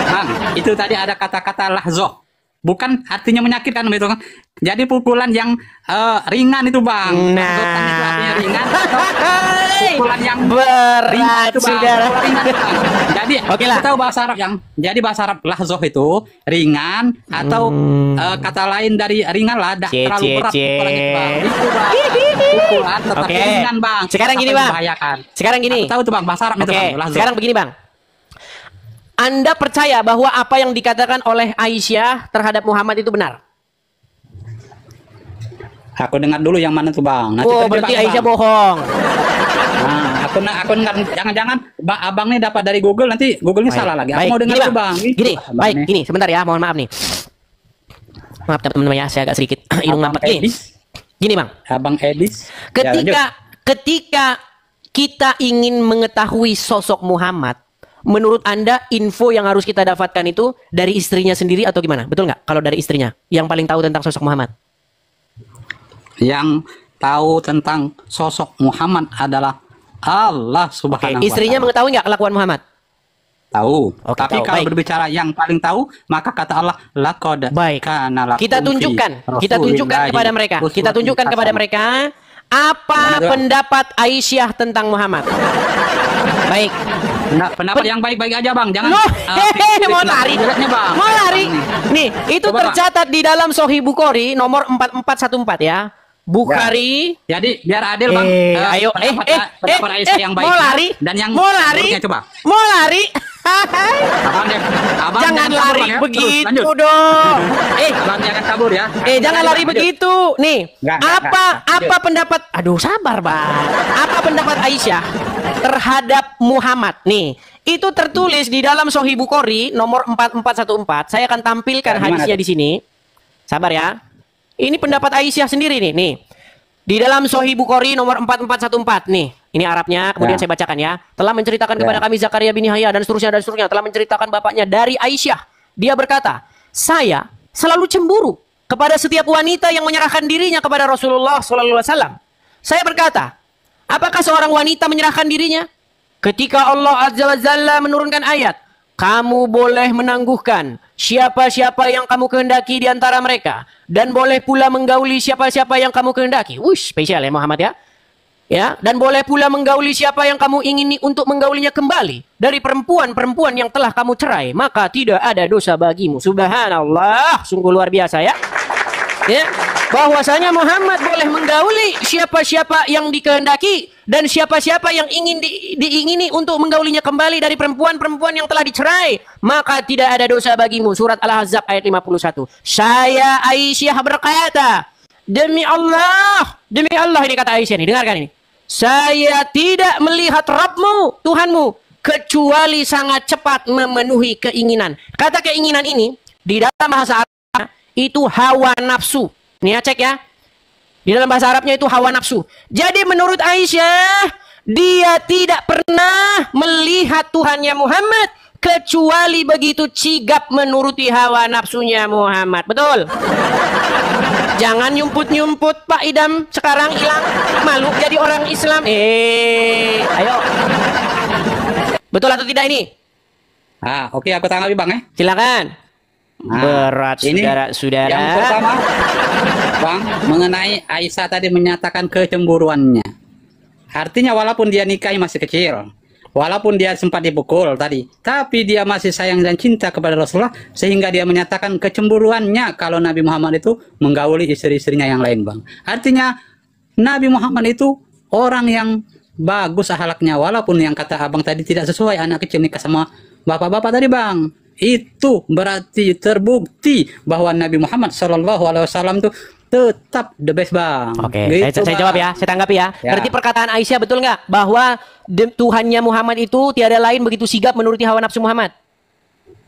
Bang, itu tadi ada kata-kata lahzoh. Bukan artinya menyakitkan gitu kan. Jadi pukulan yang ringan itu bang. Nah, itu artinya ringan. Pukulan yang berat itu, sudah. Jadi kita tahu bahasa Arab yang. Jadi bahasa Arab lahzoh itu ringan atau kata lain dari ringan lah. Terlalu berat pukulan itu bang. Itu bang. Pukulan tetapi ringan bang. Sekarang gini bang. Sekarang gini. Aku tahu tuh bang bahasa Arab itu bang. Lahzoh. Sekarang begini bang. Anda percaya bahwa apa yang dikatakan oleh Aisyah terhadap Muhammad itu benar? Aku dengar dulu yang mana tuh bang. Nanti berarti Aisyah bohong. Nah, aku dengar, jangan-jangan abang nih dapat dari Google, nanti Google-nya salah lagi. Aku mau dengar dulu bang. Gini, baik, gini, sebentar ya, mohon maaf nih. Maaf teman-teman ya, saya agak sedikit hidung mampet gini. Gini bang. Abang Edis. Ketika kita ingin mengetahui sosok Muhammad, menurut Anda info yang harus kita dapatkan itu dari istrinya sendiri atau gimana? Betul nggak? Kalau dari istrinya, yang paling tahu tentang sosok Muhammad. Yang tahu tentang sosok Muhammad adalah Allah Subhanahu wa Istrinya Ta'ala. mengetahui nggak kelakuan Muhammad? Tahu. Oke, Tapi tahu. kalau Baik. berbicara yang paling tahu, maka kata Allah, laqad Baik. kana lakum Kita fi tunjukkan Rasulillahi kepada mereka. Kita uswatun tunjukkan kepada hasanah. mereka apa Betul. pendapat Aisyah tentang Muhammad. Baik. Pendapat yang baik-baik aja, Bang. Jangan Loh, hehehe, mau lari. jeleknya, Bang. Mau lari. Nih, itu Coba, Bang. tercatat di dalam Sahih Bukhari nomor 4414 ya. Bukhari. Jadi biar adil, Bang. Pendapat Aisyah yang baik mau lari? dan yang mau lari? buruknya, coba. Mau lari? Abang Jangan kabur, lari Bang, ya. Terus, begitu lanjut. dong. Abang jangan kabur ya. Jangan lari begitu. Nih, Enggak, apa pendapat? Aduh, sabar, Bang. Apa pendapat Aisyah terhadap Muhammad? Nih, itu tertulis di dalam Sahih Bukhari nomor 4414. Saya akan tampilkan hadisnya di sini. Sabar ya. Ini pendapat Aisyah sendiri nih. Nih. Di dalam Sahih Bukhari nomor 4414 nih. Ini Arabnya, kemudian saya bacakan ya. Telah menceritakan kepada kami Zakaria bin Yahya dan seterusnya. Telah menceritakan bapaknya dari Aisyah. Dia berkata, saya selalu cemburu kepada setiap wanita yang menyerahkan dirinya kepada Rasulullah SAW. Saya berkata, apakah seorang wanita menyerahkan dirinya? Ketika Allah Azza wa Jalla menurunkan ayat, kamu boleh menangguhkan siapa-siapa yang kamu kehendaki di antara mereka. Dan boleh pula menggauli siapa-siapa yang kamu kehendaki. Wush, spesial ya Muhammad ya. Ya, dan boleh pula menggauli siapa yang kamu ingini untuk menggaulinya kembali dari perempuan-perempuan yang telah kamu cerai, maka tidak ada dosa bagimu. Subhanallah, sungguh luar biasa ya. Ya, bahwasanya Muhammad boleh menggauli siapa-siapa yang dikehendaki dan siapa-siapa yang ingin diingini untuk menggaulinya kembali dari perempuan-perempuan yang telah dicerai, maka tidak ada dosa bagimu. Surat Al-Ahzab ayat 51. Saya Aisyah berkata, demi Allah ini kata Aisyah nih, dengarkan ini. Saya tidak melihat Rabbmu, Tuhanmu, kecuali sangat cepat memenuhi keinginan. Kata keinginan ini di dalam bahasa Arab itu hawa nafsu. Nih ya, cek ya. Di dalam bahasa Arabnya itu hawa nafsu. Jadi menurut Aisyah, dia tidak pernah melihat Tuhannya Muhammad kecuali begitu sigap menuruti hawa nafsunya Muhammad. Betul? Jangan nyumput-nyumput Pak Idam, sekarang hilang malu jadi orang Islam. Ayo. Betul atau tidak ini? Oke, aku tanggapi Bang ya. Silakan. Berat ini saudara-saudara. Yang pertama, Bang, mengenai Aisyah tadi menyatakan kecemburuannya. Artinya walaupun dia nikahi masih kecil, walaupun dia sempat dipukul tadi, tapi dia masih sayang dan cinta kepada Rasulullah sehingga dia menyatakan kecemburuannya kalau Nabi Muhammad itu menggauli istri-istrinya yang lain, Bang. Artinya Nabi Muhammad itu orang yang bagus akhlaknya, walaupun yang kata Abang tadi tidak sesuai anak kecil nikah sama bapak-bapak tadi, Bang. Itu berarti terbukti bahwa Nabi Muhammad SAW itu tetap the best, Bang. Oke, gitu, saya jawab ya, saya tanggapi ya. Ya. Berarti perkataan Aisyah betul nggak bahwa Tuhannya Muhammad itu tiada lain begitu sigap menuruti hawa nafsu Muhammad?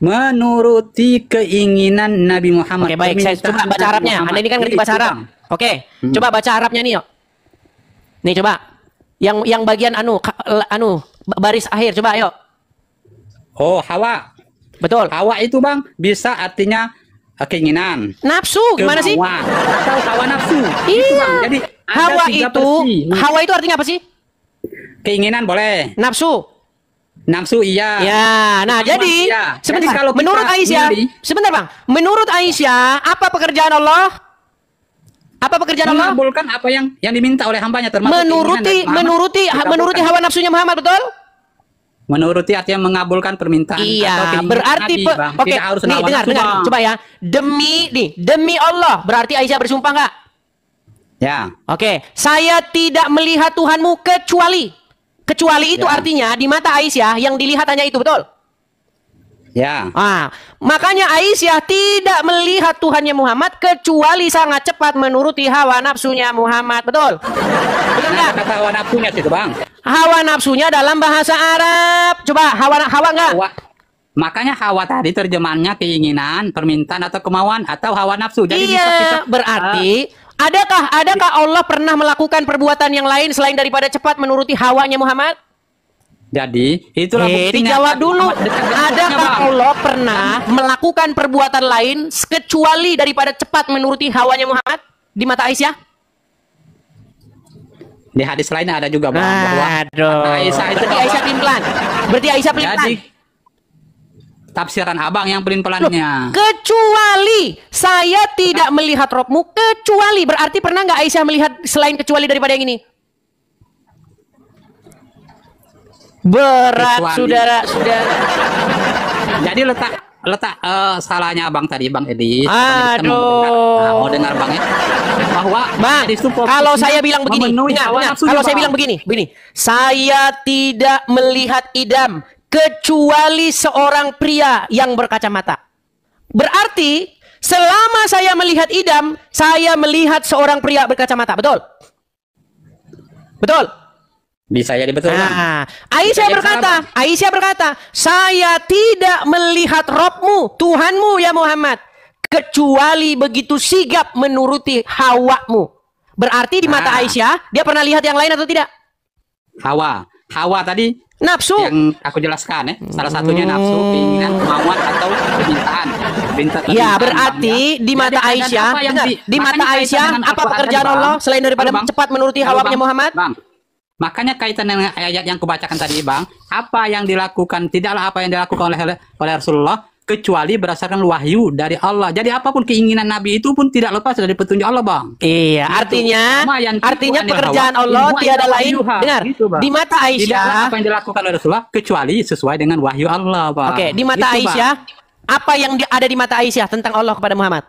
Menuruti keinginan Nabi Muhammad. Oke, baik, saya coba baca Arabnya. Anda ini kan ngerti bahasa Arab. Oke, coba baca Arabnya nih, yuk. Nih coba. Yang bagian baris akhir coba, ayo. Oh, hawa. Betul. Hawa itu, Bang, bisa artinya keinginan. Nafsu gimana sih? Kemauan, atau hawa nafsu. Iya. Itu, Bang. Jadi ada Hawa tiga itu, versi. hawa itu artinya apa sih? Keinginan boleh. Nafsu. Nafsu iya. Ya, nah Kemauan, jadi iya. sebentar. Jadi kalau kita Menurut Aisyah, milih- sebentar Bang. Menurut Aisyah, apa pekerjaan Allah? Apa pekerjaan Allah? Mengabulkan apa yang diminta oleh hambanya, termasuk Menuruti keinginan Nabi Muhammad. menuruti hawa nafsunya Muhammad, betul? Menuruti artinya mengabulkan permintaan atau Iya, keinginan berarti Nabi, Bang. oke. Tidak harus Nih hawa dengar, nafsu, Bang. coba ya. Demi Allah, berarti Aisyah bersumpah nggak? Ya. Oke, saya tidak melihat Tuhanmu kecuali itu Ya. artinya di mata Aisyah yang dilihat hanya itu, betul? Ya. Makanya Aisyah tidak melihat Tuhannya Muhammad kecuali sangat cepat menuruti hawa nafsunya Muhammad, betul? Betul nggak? Kata hawa nafsunya situ, Bang. Hawa nafsunya dalam bahasa Arab. Coba hawa nggak? Makanya hawa tadi terjemahannya keinginan, permintaan atau kemauan atau hawa nafsu. Jadi bisa kita Iya, berarti Adakah Allah pernah melakukan perbuatan yang lain selain daripada cepat menuruti hawanya Muhammad? Jadi itulah buktinya. Dijawab dulu. Adakah Allah pernah melakukan perbuatan lain kecuali daripada cepat menuruti hawanya Muhammad di mata Aisyah? Di hadis lain ada juga bang. Bahwa Aisyah itu berarti Aisyah pelin-pelan. Berarti Aisyah pelin-pelan. Jadi tafsiran abang yang pelin-pelannya. Kecuali saya tidak melihat Robmu, kecuali berarti pernah nggak Aisyah melihat selain kecuali daripada yang ini? Berat Kecuali. saudara-saudara. Jadi letak salahnya abang tadi bang Edi. Aduh. Mau dengar bang ya? Bahwa Bang, kalau saya bilang begini, kalau saya bilang begini, saya tidak melihat idam kecuali seorang pria yang berkacamata. Berarti selama saya melihat idam, saya melihat seorang pria berkacamata, betul? Betul? Bisa jadi betul bang. Nah, Aisyah berkata, saya tidak melihat Robmu, Tuhanmu ya Muhammad, kecuali begitu sigap menuruti hawamu. Berarti di mata Aisyah, dia pernah lihat yang lain atau tidak? Hawa tadi Nafsu. yang aku jelaskan ya. Salah satunya nafsu, keinginan, kemauan atau permintaan. Ya, berarti di mata Aisyah, di mata Aisyah, apa pekerjaan Allah selain daripada cepat menuruti hawanya Muhammad? Bang, makanya kaitan dengan ayat yang kubacakan tadi bang, apa yang dilakukan, tidaklah apa yang dilakukan oleh Rasulullah kecuali berdasarkan wahyu dari Allah. Jadi apapun keinginan Nabi itu pun tidak lepas dari petunjuk Allah bang. Iya, artinya pekerjaan Allah tiada lain. Dengar, gitu, di mata Aisyah, tidaklah apa yang dilakukan oleh Rasulullah kecuali sesuai dengan wahyu Allah bang. Oke, di mata gitu, Aisyah, apa yang ada di mata Aisyah tentang Allah kepada Muhammad?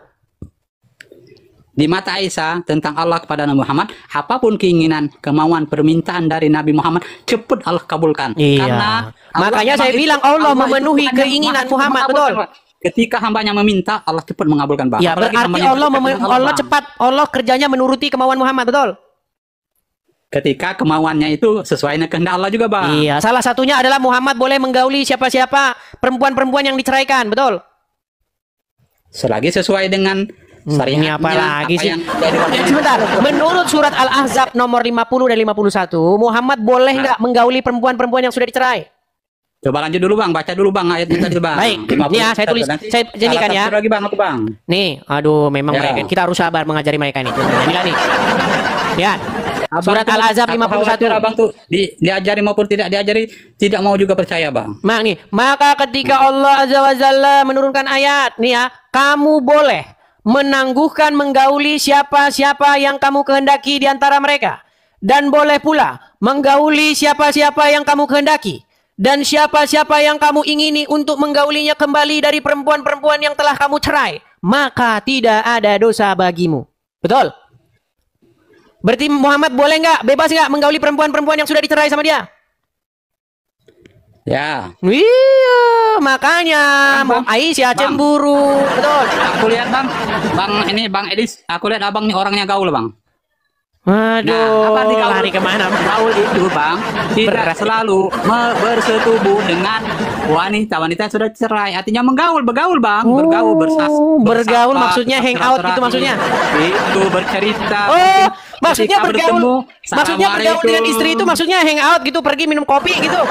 Di mata Aisyah tentang Allah kepada Nabi Muhammad, apapun keinginan, kemauan, permintaan dari Nabi Muhammad, cepat Allah kabulkan. Iya. Karena makanya saya bilang Allah memenuhi keinginan Muhammad, betul. Ketika hambanya meminta, Allah cepat mengabulkan bang. Ya, berarti Allah kerjanya menuruti kemauan Muhammad, betul. Ketika kemauannya itu sesuai dengan kehendak Allah juga bang. Iya, salah satunya adalah Muhammad boleh menggauli siapa-siapa perempuan-perempuan yang diceraikan, betul. Selagi sesuai dengan syariatnya, ini apa lagi sih? yang Sebentar, menurut surat Al-Ahzab nomor 50 dan 51, Muhammad boleh nggak menggauli perempuan-perempuan yang sudah dicerai? Coba lanjut dulu bang, baca dulu bang ayatnya tadi bang. Baik, ini ya saya tulis, saya jadikan ya. Lagi bang, aku bang. Nih, aduh, memang Ya. mereka, kita harus sabar mengajari mereka nih. Inilah nih. Ya, Abang surat tuh, Al-Ahzab aku 51. khawatir abang tuh diajari maupun tidak diajari, tidak mau juga percaya bang. Maka ketika Allah Azza wa Jalla menurunkan ayat, nih ya, kamu boleh menangguhkan menggauli siapa-siapa yang kamu kehendaki di antara mereka. Dan boleh pula menggauli siapa-siapa yang kamu kehendaki. Dan siapa-siapa yang kamu ingini untuk menggaulinya kembali dari perempuan-perempuan yang telah kamu cerai. Maka tidak ada dosa bagimu. Betul? Berarti Muhammad boleh nggak, bebas nggak menggauli perempuan-perempuan yang sudah dicerai sama dia? Ya. Iya, makanya Bang, Aisyah Bang. cemburu. Betul. Aku lihat bang, bang Edis, aku lihat abang nih orangnya gaul bang. Aduh, apa arti gaul? lari kemana? Gaul itu bang tidak selalu bersetubuh dengan wanita yang sudah cerai. Artinya bergaul bang, bergaul maksudnya hangout gitu maksudnya. Itu bercerita. Oh, maksudnya ketika bergaul. bertemu, Maksudnya bergaul dengan istri itu maksudnya hangout gitu, pergi minum kopi gitu.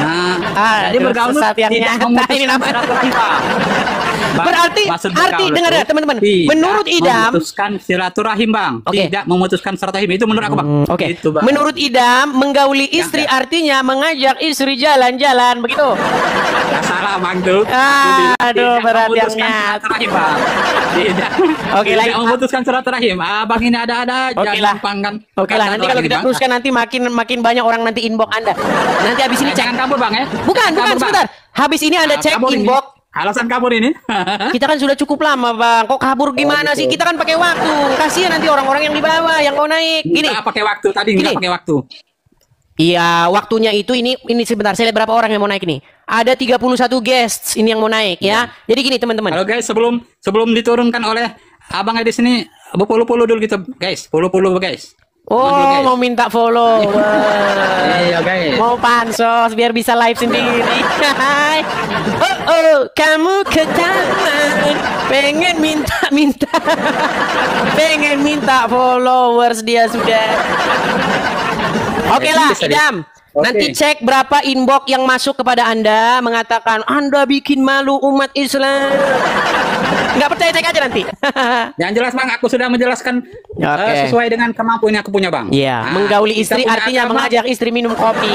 Nah, jadi bergaul sesat yang tidak nyata memutuskan ini namanya. silaturahim, Bang. Berarti Maksud arti bergaul dengar ya itu teman-teman. tidak Menurut idam memutuskan silaturahim bang, Oke. tidak memutuskan silaturahim itu menurut aku bang. Oke. Gitu, Bang. Menurut idam menggauli istri artinya mengajak istri jalan-jalan begitu. Ya, salah bang tuh. Aduh, berat yang nyata. silaturahim bang. Tidak. Oke, Tidak lanjut. memutuskan silaturahim. Abang ini ada-ada. Oke jangan lah. panggang. Oke lah, nanti kalau kita teruskan nanti makin banyak orang nanti inbox Anda. Nanti habis ini cek. Jangan kabur bang ya. Bukan, Kabur, Bang. sebentar. Habis ini Anda cek Kabur ini. inbox. Alasan kabur ini. Kita kan sudah cukup lama, Bang. Kok kabur gimana sih? Kita kan pakai waktu. Kasihan nanti orang-orang yang di bawah yang mau naik. Gini. Nggak pakai waktu tadi, nggak pakai waktu. Iya, waktunya itu ini sebentar. Saya lihat berapa orang yang mau naik nih. Ada 31 guests ini yang mau naik ya. Jadi gini teman-teman. Halo guys, sebelum diturunkan oleh Abang Edis ini, puluh dulu gitu guys, puluh guys. Oh, mau minta follow. Iya guys. Mau pansos biar bisa live sendiri. Kamu ke taman pengen minta pengen minta followers dia sudah. Oke lah, Idam. Nanti cek berapa inbox yang masuk kepada Anda mengatakan Anda bikin malu umat Islam. Nggak percaya, cek aja nanti. Yang jelas Bang, aku sudah menjelaskan sesuai dengan kemampuan yang aku punya Bang. Iya, menggauli istri artinya mengajak istri minum kopi.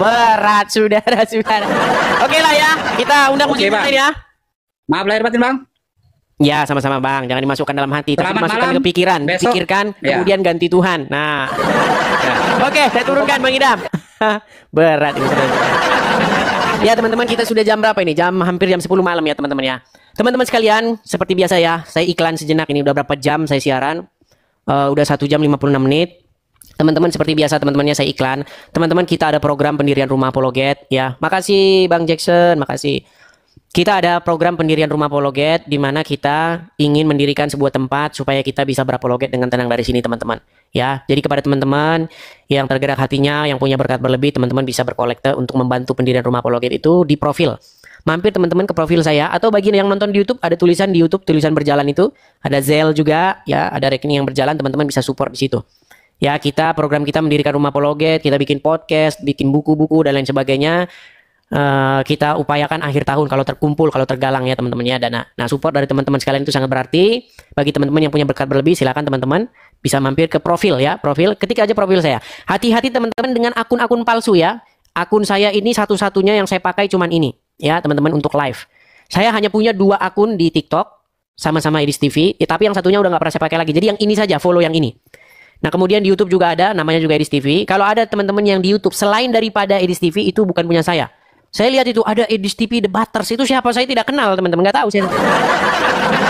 Berat saudara-saudara. Oke lah ya, kita undang uji materi ya. Maaf lahir batin Bang. Ya, sama-sama Bang. Jangan dimasukkan dalam hati, tapi dimasukkan ke pikiran. Besok. Pikirkan, kemudian ganti Tuhan. Nah. Oke, saya turunkan Bang Idam. Berat ini saudara. Ya teman-teman, kita sudah jam berapa ini? Hampir jam 10 malam ya teman-teman ya. Teman-teman sekalian, seperti biasa ya, saya iklan sejenak. Ini udah berapa jam saya siaran? Udah 1 jam 56 menit. Teman-teman seperti biasa, teman-temannya saya iklan. Teman-teman, kita ada program pendirian rumah apologet ya. Makasih Bang Jackson, makasih. Kita ada program pendirian rumah apologet di mana kita ingin mendirikan sebuah tempat supaya kita bisa berapologet dengan tenang dari sini teman-teman. Ya, jadi kepada teman-teman yang tergerak hatinya, yang punya berkat berlebih, teman-teman bisa berkolekte untuk membantu pendirian rumah apologet itu di profil. Mampir teman-teman ke profil saya, atau bagi yang nonton di YouTube, ada tulisan di YouTube, tulisan berjalan itu, ada Zelle juga, ya, ada rekening yang berjalan, teman-teman bisa support di situ. Ya, program kita mendirikan rumah apologet, kita bikin podcast, bikin buku-buku dan lain sebagainya. Kita upayakan akhir tahun kalau terkumpul, kalau tergalang ya teman-teman ya dana. Nah, support dari teman-teman sekalian itu sangat berarti. Bagi teman-teman yang punya berkat berlebih, silakan teman-teman bisa mampir ke profil ya, profil, ketik aja profil saya. Hati-hati teman-teman dengan akun-akun palsu ya. Akun saya ini satu-satunya yang saya pakai cuman ini ya teman-teman untuk live. Saya hanya punya 2 akun di TikTok sama-sama Edis TV, tapi yang satunya udah nggak pernah saya pakai lagi. Jadi yang ini saja, follow yang ini. Nah, kemudian di YouTube juga ada, namanya juga Edis TV. Kalau ada teman-teman yang di YouTube selain daripada Edis TV, itu bukan punya saya. Saya lihat itu ada Edis TV Debaters, itu siapa saya tidak kenal teman-teman, nggak tahu saya.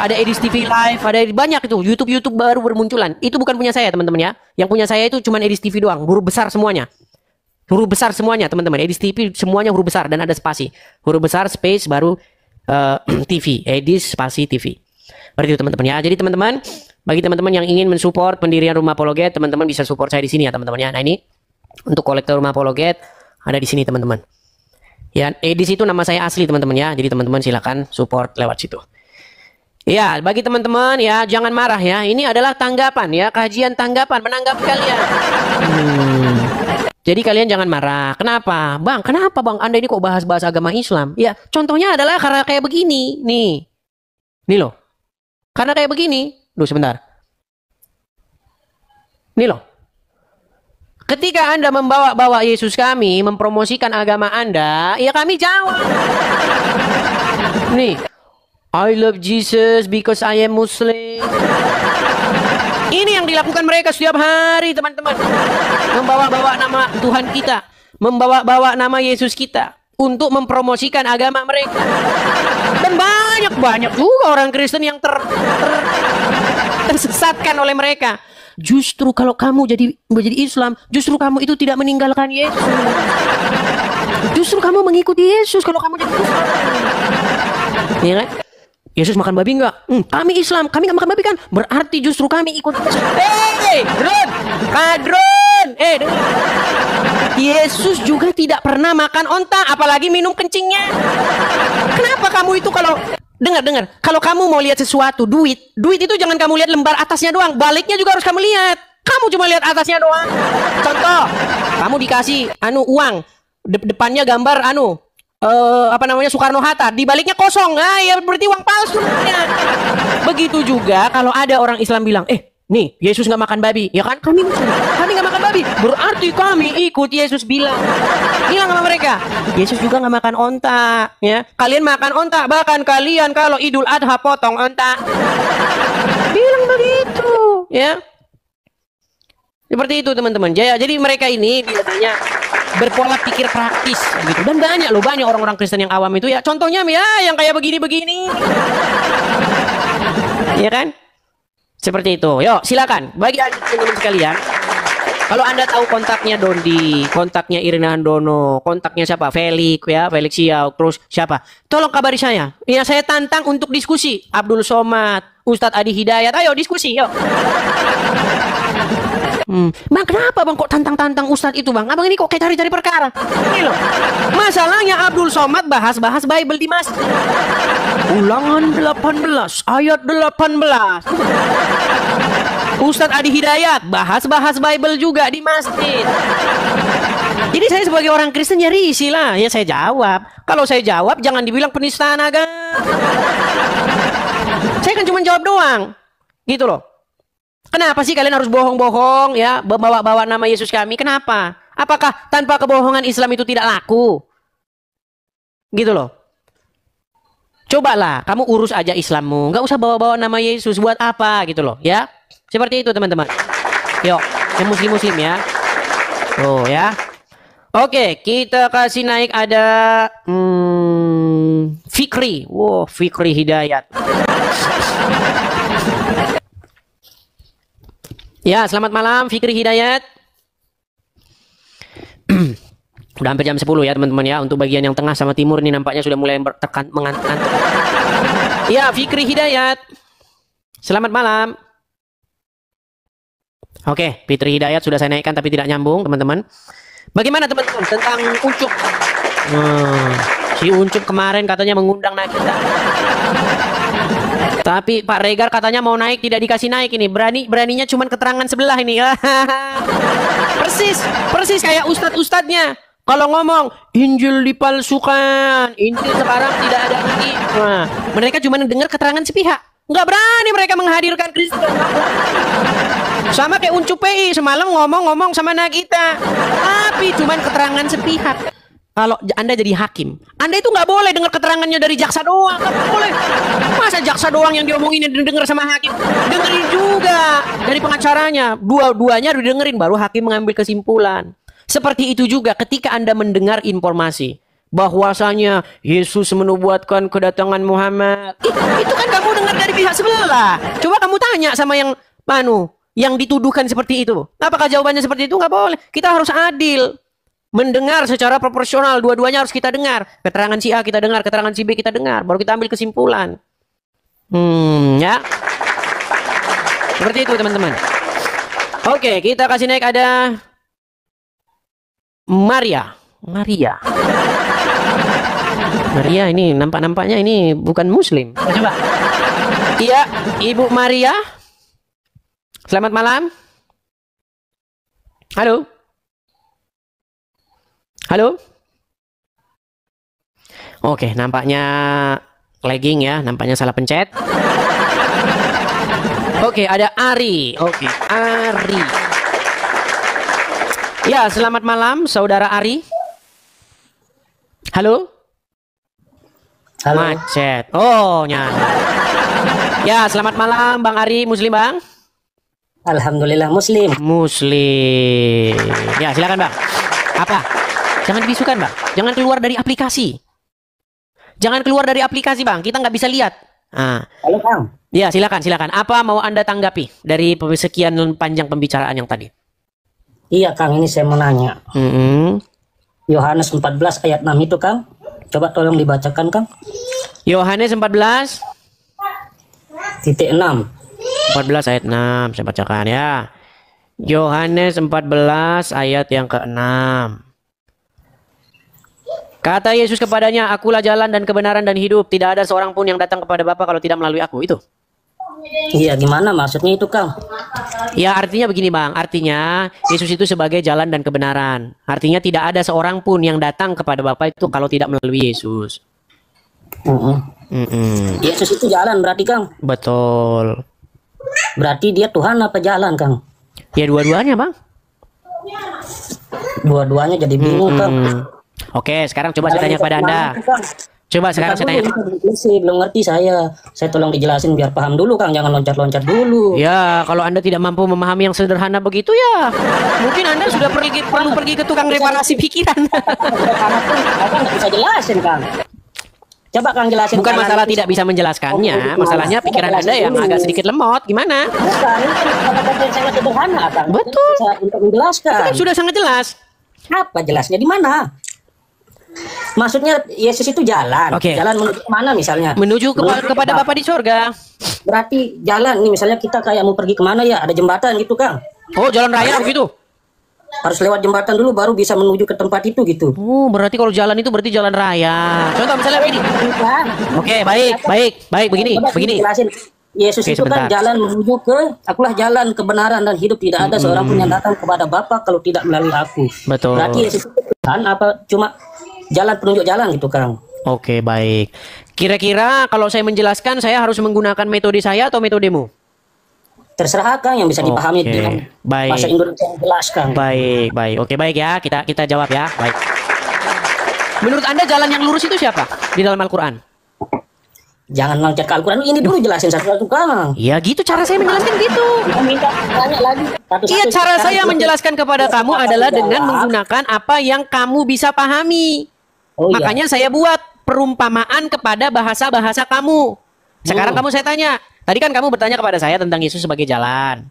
Ada Edis TV Live, ada banyak itu YouTube baru bermunculan. Itu bukan punya saya teman-teman ya. Yang punya saya itu cuma Edis TV doang, huruf besar semuanya. Huruf besar semuanya teman-teman. Edis TV semuanya huruf besar dan ada spasi. Huruf besar space baru TV, Edis spasi TV. Berarti itu teman-teman ya. Jadi teman-teman, bagi teman-teman yang ingin mensupport pendirian rumah apologet, teman-teman bisa support saya di sini ya teman-teman ya. Nah, ini untuk kolektor rumah apologet ada di sini teman-teman. Ya, Edis itu nama saya asli teman-teman ya. Jadi teman-teman silakan support lewat situ. Ya, bagi teman-teman ya jangan marah ya. Ini adalah tanggapan ya, kajian tanggapan, menanggapi kalian. Jadi kalian jangan marah. Kenapa? Bang, kenapa Bang? Anda ini kok bahas-bahas agama Islam? Ya, contohnya adalah karena kayak begini. Nih. Nih loh. Karena kayak begini. Duh, sebentar. Nih loh. Ketika Anda membawa-bawa Yesus kami, mempromosikan agama Anda, ya kami jawab. Nih, I love Jesus because I am Muslim. Ini yang dilakukan mereka setiap hari, teman-teman. Membawa-bawa nama Tuhan kita, membawa-bawa nama Yesus kita untuk mempromosikan agama mereka. Dan banyak juga orang Kristen yang tersesatkan oleh mereka. Justru kalau kamu menjadi Islam, justru kamu itu tidak meninggalkan Yesus. Justru kamu mengikuti Yesus kalau kamu jadi Islam. Iya kan? Yesus makan babi enggak? Kami Islam, kami enggak makan babi kan? Berarti justru kami ikut Yesus. Drun! Kadrun! Yesus juga tidak pernah makan onta, apalagi minum kencingnya. Kenapa kamu itu kalau dengar, kalau kamu mau lihat sesuatu, duit itu jangan kamu lihat lembar atasnya doang, baliknya juga harus kamu lihat. Kamu cuma lihat atasnya doang. Contoh, kamu dikasih uang, depannya gambar Soekarno Hatta, di baliknya kosong. Nah, ya berarti uang palsu. Begitu juga kalau ada orang Islam bilang, nih Yesus nggak makan babi, ya kan? Kami nggak makan babi, berarti kami ikut Yesus bilang sama mereka. Yesus juga nggak makan onta, ya. Kalian makan onta, bahkan kalian kalau Idul Adha potong onta. Bilang begitu, ya. Seperti itu teman-teman. Jadi mereka ini biasanya berpola pikir praktis, gitu. Dan banyak orang-orang Kristen yang awam itu ya. Contohnya ya yang kayak begini-begini, ya kan? Seperti itu. Yuk, silakan. Bagi teman-teman sekalian, kalau Anda tahu kontaknya Dondi, kontaknya Irina Handono, kontaknya siapa? Felix Xiao, terus siapa? Tolong kabari saya. Ya, saya tantang untuk diskusi. Abdul Somad, Ustadz Adi Hidayat. Ayo diskusi, yuk. Bang, kenapa bang kok tantang-tantang Ustadz itu bang? Abang ini kok kayak cari-cari perkara? Ini loh. Masalahnya Abdul Somad bahas-bahas Bible di masjid. Ulangan 18 ayat 18. Ustadz Adi Hidayat bahas-bahas Bible juga di masjid. Jadi saya sebagai orang Kristen ya risih lah. Ya saya jawab. Kalau saya jawab jangan dibilang penistaan agama. Saya kan cuma jawab doang. Gitu loh. Kenapa sih kalian harus bohong-bohong ya, bawa-bawa nama Yesus kami? Kenapa? Apakah tanpa kebohongan Islam itu tidak laku? Gitu loh. Cobalah kamu urus aja Islammu, nggak usah bawa-bawa nama Yesus. Buat apa gitu loh, ya? Seperti itu teman-teman. Yuk, yang muslim-muslim ya. Oh ya. Oke, kita kasih naik ada Fikri. Wow, Fikri Hidayat. Ya, selamat malam Fikri Hidayat. Udah hampir jam 10 ya teman-teman ya. Untuk bagian yang tengah sama timur ini nampaknya sudah mulai mengantuk. Ya, Fikri Hidayat. Selamat malam. Oke, Fikri Hidayat sudah saya naikkan tapi tidak nyambung teman-teman. Bagaimana teman-teman tentang Ucup? Si Ucup kemarin katanya mengundang Nagita. Tapi Pak Regar katanya mau naik tidak dikasih naik ini. Beraninya cuman keterangan sebelah ini. Persis kayak ustadz-ustadznya. Kalau ngomong Injil dipalsukan, Injil sekarang tidak ada lagi. Nah, mereka cuma dengar keterangan sepihak. Nggak berani mereka menghadirkan Kristus. Sama kayak Uncup PI semalam ngomong sama Nagita. Tapi cuma keterangan sepihak. Kalau Anda jadi hakim, Anda itu nggak boleh dengar keterangannya dari jaksa doang, nggak boleh. Masa jaksa doang yang diomongin dengar sama hakim? Dengerin juga dari pengacaranya. Dua-duanya didengerin, baru hakim mengambil kesimpulan. Seperti itu juga ketika Anda mendengar informasi bahwasanya Yesus menubuatkan kedatangan Muhammad. Itu kan kamu dengar dari pihak sebelah. Coba kamu tanya sama yang yang dituduhkan seperti itu. Apakah jawabannya seperti itu? Nggak boleh. Kita harus adil. Mendengar secara proporsional, dua-duanya harus kita dengar. Keterangan si A kita dengar, keterangan si B kita dengar, baru kita ambil kesimpulan. Ya. Seperti itu teman-teman. Oke, kita kasih naik ada Maria ini nampaknya ini bukan muslim. Coba. Iya, Ibu Maria. Selamat malam. Halo. Oke, nampaknya lagging ya, nampaknya salah pencet. Oke, ada Ari. Oke, Ari. Ya, selamat malam saudara Ari. Halo. Macet. Oh, nyala. Ya, selamat malam Bang Ari, muslim Bang? Alhamdulillah muslim. Muslim. Ya, silakan Bang. Apa? Jangan dibisukan Bang. Jangan keluar dari aplikasi. Bang. Kita nggak bisa lihat. Halo Bang. Ya, silakan. Apa mau Anda tanggapi dari sekian panjang pembicaraan yang tadi? Iya Kang, ini saya mau nanya. Yohanes 14 ayat 6 itu Kang. Coba tolong dibacakan Kang. Yohanes 14 titik 6. 14 ayat 6 saya bacakan ya. Yohanes 14 ayat yang ke-6. Kata Yesus kepadanya, akulah jalan dan kebenaran dan hidup. Tidak ada seorang pun yang datang kepada Bapa kalau tidak melalui aku. Itu. Iya, gimana maksudnya itu Kang? Ya, artinya begini Bang. Artinya Yesus itu sebagai jalan dan kebenaran. Artinya tidak ada seorang pun yang datang kepada Bapa itu kalau tidak melalui Yesus. Yesus itu jalan berarti Kang? Betul. Berarti dia Tuhan apa jalan Kang? Ya dua-duanya Bang. Dua-duanya jadi bingung Kang. Oke, sekarang coba saya tanya kepada Anda. Coba sekarang saya tanya. Belum ngerti saya. Saya tolong dijelasin biar paham dulu Kang, jangan loncat-loncat dulu. Ya, kalau Anda tidak mampu memahami yang sederhana begitu ya, mungkin Anda sudah perlu pergi ke tukang reparasi pikiran. Nggak bisa jelasin Kang. Coba Kang jelasin. Bukan masalah tidak bisa menjelaskannya, masalahnya pikiran Anda yang agak sedikit lemot. Gimana? Bukan, ini kata-kata yang sangat sederhana Kang. Betul. Bisa untuk menjelaskan. Itu kan sudah sangat jelas. Apa jelasnya di mana? Maksudnya Yesus itu jalan. Oke. Jalan menuju mana misalnya? Menuju kepada Bapa di sorga. Berarti jalan nih, misalnya kita kayak mau pergi kemana ya, ada jembatan gitu Kang. Oh, jalan raya begitu. Harus lewat jembatan dulu baru bisa menuju ke tempat itu gitu. Oh, berarti kalau jalan itu berarti jalan raya. Contoh misalnya begini. Oke, baik, begini. Jelasin. Yesus Oke, itu kan sebentar. jalan menuju ke, akulah jalan kebenaran dan hidup, tidak ada seorang pun yang datang kepada Bapa kalau tidak melalui aku. Betul. Berarti Yesus itu Tuhan apa cuma jalan penunjuk jalan gitu Kang. Oke, baik. Kira-kira kalau saya menjelaskan, saya harus menggunakan metode saya atau metodemu? Terserah Kang yang bisa dipahami Oke, dengan baik. bahasa Indonesia yang jelas Kang. Baik. Oke, baik ya. Kita jawab ya. Baik. Menurut Anda jalan yang lurus itu siapa di dalam Al-Qur'an? Jangan loncat ke Al-Quran, ini dulu jelasin satu-satu Kang. Ya gitu cara saya menjelaskan gitu. Minta tanya lagi. Satu-satu. Iya, cara Kang, saya itu- menjelaskan kepada kamu adalah dengan menggunakan apa yang kamu bisa pahami. Oh, iya. Makanya saya buat perumpamaan kepada bahasa-bahasa kamu. Sekarang kamu saya tanya. Tadi kan kamu bertanya kepada saya tentang Yesus sebagai jalan.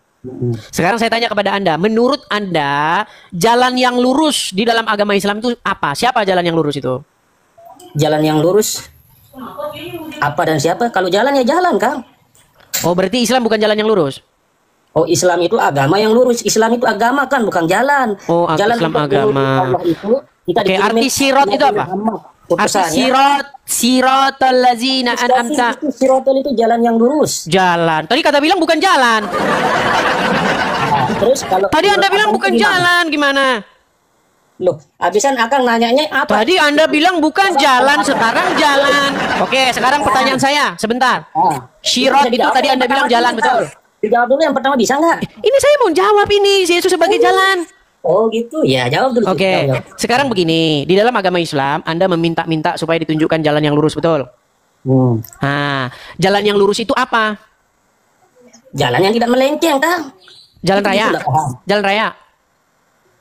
Sekarang saya tanya kepada Anda. Menurut Anda, jalan yang lurus di dalam agama Islam itu apa? Siapa jalan yang lurus itu? Jalan yang lurus. Apa dan siapa? Kalau jalan ya jalan Kang. Oh, berarti Islam bukan jalan yang lurus? Oh, Islam itu agama yang lurus. Islam itu agama kan, bukan jalan. Oh, jalan Islam untuk agama. menuju Allah itu, kita Oke, dikirimin arti sirat itu apa? Arti Putusannya. siratal ladzina an'amta. Sirotol itu jalan yang lurus. Jalan. Tadi kata bilang bukan jalan. Nah, terus kalau Tadi Anda menurut bilang Abang bukan gimana? jalan, gimana? Loh, abisan Akang nanyanya apa? Tadi Anda bilang bukan jalan, sekarang jalan. Oke, sekarang pertanyaan saya, sebentar. Ah, Syirat bisa itu dijawab tadi yang Anda bilang pertama, jalan, betul? Dijawab dulu yang pertama, bisa nggak? Ini saya mau jawab ini, Yesus sebagai jalan. Oh gitu, ya jawab dulu. Oke, Jawab. sekarang begini. Di dalam agama Islam, Anda meminta-minta supaya ditunjukkan jalan yang lurus, betul? Nah, jalan yang lurus itu apa? Jalan yang tidak melenceng, Kang. Jalan Itu raya? sudah paham. Jalan raya?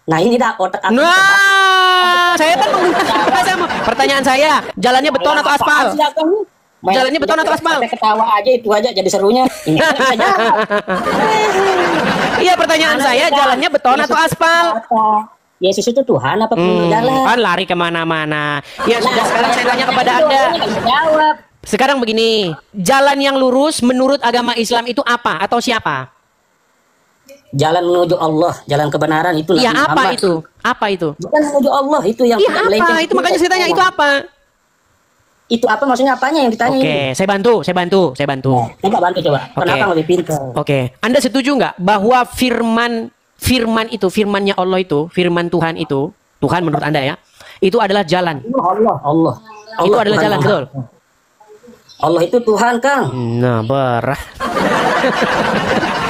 Nah ini dah otak aku. Nah, saya kan menggunakan bahasa. Pertanyaan saya, jalannya beton atau aspal? Jalannya beton atau aspal? Ketawa aja itu aja jadi serunya. Ini kan bisa jawab. Iya, pertanyaan saya, jalannya beton atau aspal? Yesus itu Tuhan apa penunjuk jalan? Kan lari kemana-mana. Ya sudah, sekarang saya tanya kepada Itu Anda. nggak bisa jawab. Sekarang begini, jalan yang lurus menurut agama Islam itu apa atau siapa? Jalan menuju Allah, jalan kebenaran itu Iya, Nabi apa Muhammad. itu? Apa itu? Bukan menuju Allah itu yang Iya, tidak apa? melenceng. Itu makanya saya tanya, itu apa? Itu apa maksudnya, apanya yang ditanya Oke, ini? saya bantu. Coba bantu coba. Oke. Kenapa lebih pintar? Oke, Anda setuju nggak bahwa firman itu, firmannya Allah itu, firman Tuhan itu, Tuhan menurut Anda ya, itu adalah jalan. Allah. Itu adalah Tuhan jalan, Allah. betul? Allah itu Tuhan, Kang. Nah, berat.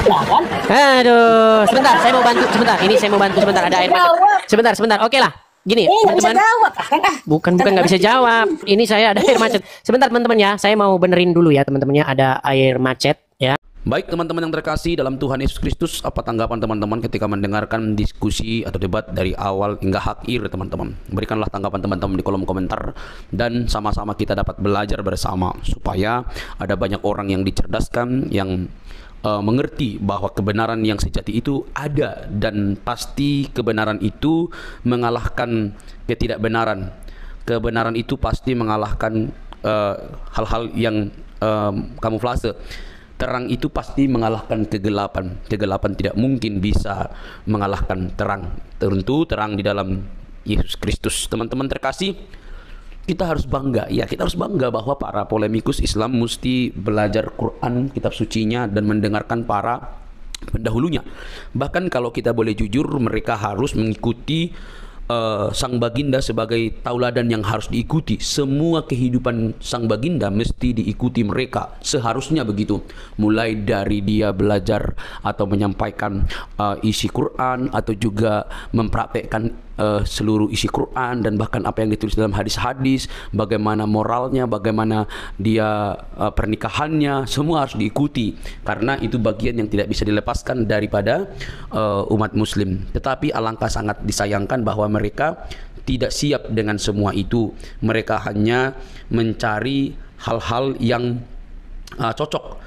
Ya kan? Aduh, sebentar, saya mau bantu sebentar. Ini saya mau bantu sebentar, ada air macet. Sebentar. Oke lah. Gini, Nggak bisa teman-teman. jawab. Kan, Bukan nggak bisa jawab. Ini saya ada air macet. Sebentar teman-teman ya, saya mau benerin dulu ya teman-temannya, ada air macet ya. Baik teman-teman yang terkasih dalam Tuhan Yesus Kristus, apa tanggapan teman-teman ketika mendengarkan diskusi atau debat dari awal hingga akhir teman-teman? Berikanlah tanggapan teman-teman di kolom komentar dan sama-sama kita dapat belajar bersama supaya ada banyak orang yang dicerdaskan, yang mengerti bahwa kebenaran yang sejati itu ada dan pasti kebenaran itu mengalahkan ketidakbenaran. Kebenaran itu pasti mengalahkan hal-hal yang kamuflase. Terang itu pasti mengalahkan kegelapan. Kegelapan tidak mungkin bisa mengalahkan terang. Tentu terang di dalam Yesus Kristus. Teman-teman terkasih, kita harus bangga. Ya, kita harus bangga bahwa para polemikus Islam mesti belajar Quran, kitab sucinya, dan mendengarkan para pendahulunya. Bahkan kalau kita boleh jujur, mereka harus mengikuti Sang Baginda sebagai tauladan yang harus diikuti. Semua kehidupan Sang Baginda mesti diikuti mereka, seharusnya begitu. Mulai dari dia belajar atau menyampaikan isi Quran, atau juga mempraktekkan seluruh isi Quran, dan bahkan apa yang ditulis dalam hadis-hadis, bagaimana moralnya, bagaimana dia pernikahannya, semua harus diikuti, karena itu bagian yang tidak bisa dilepaskan daripada umat muslim. Tetapi alangkah sangat disayangkan bahwa mereka tidak siap dengan semua itu. Mereka hanya mencari hal-hal yang cocok.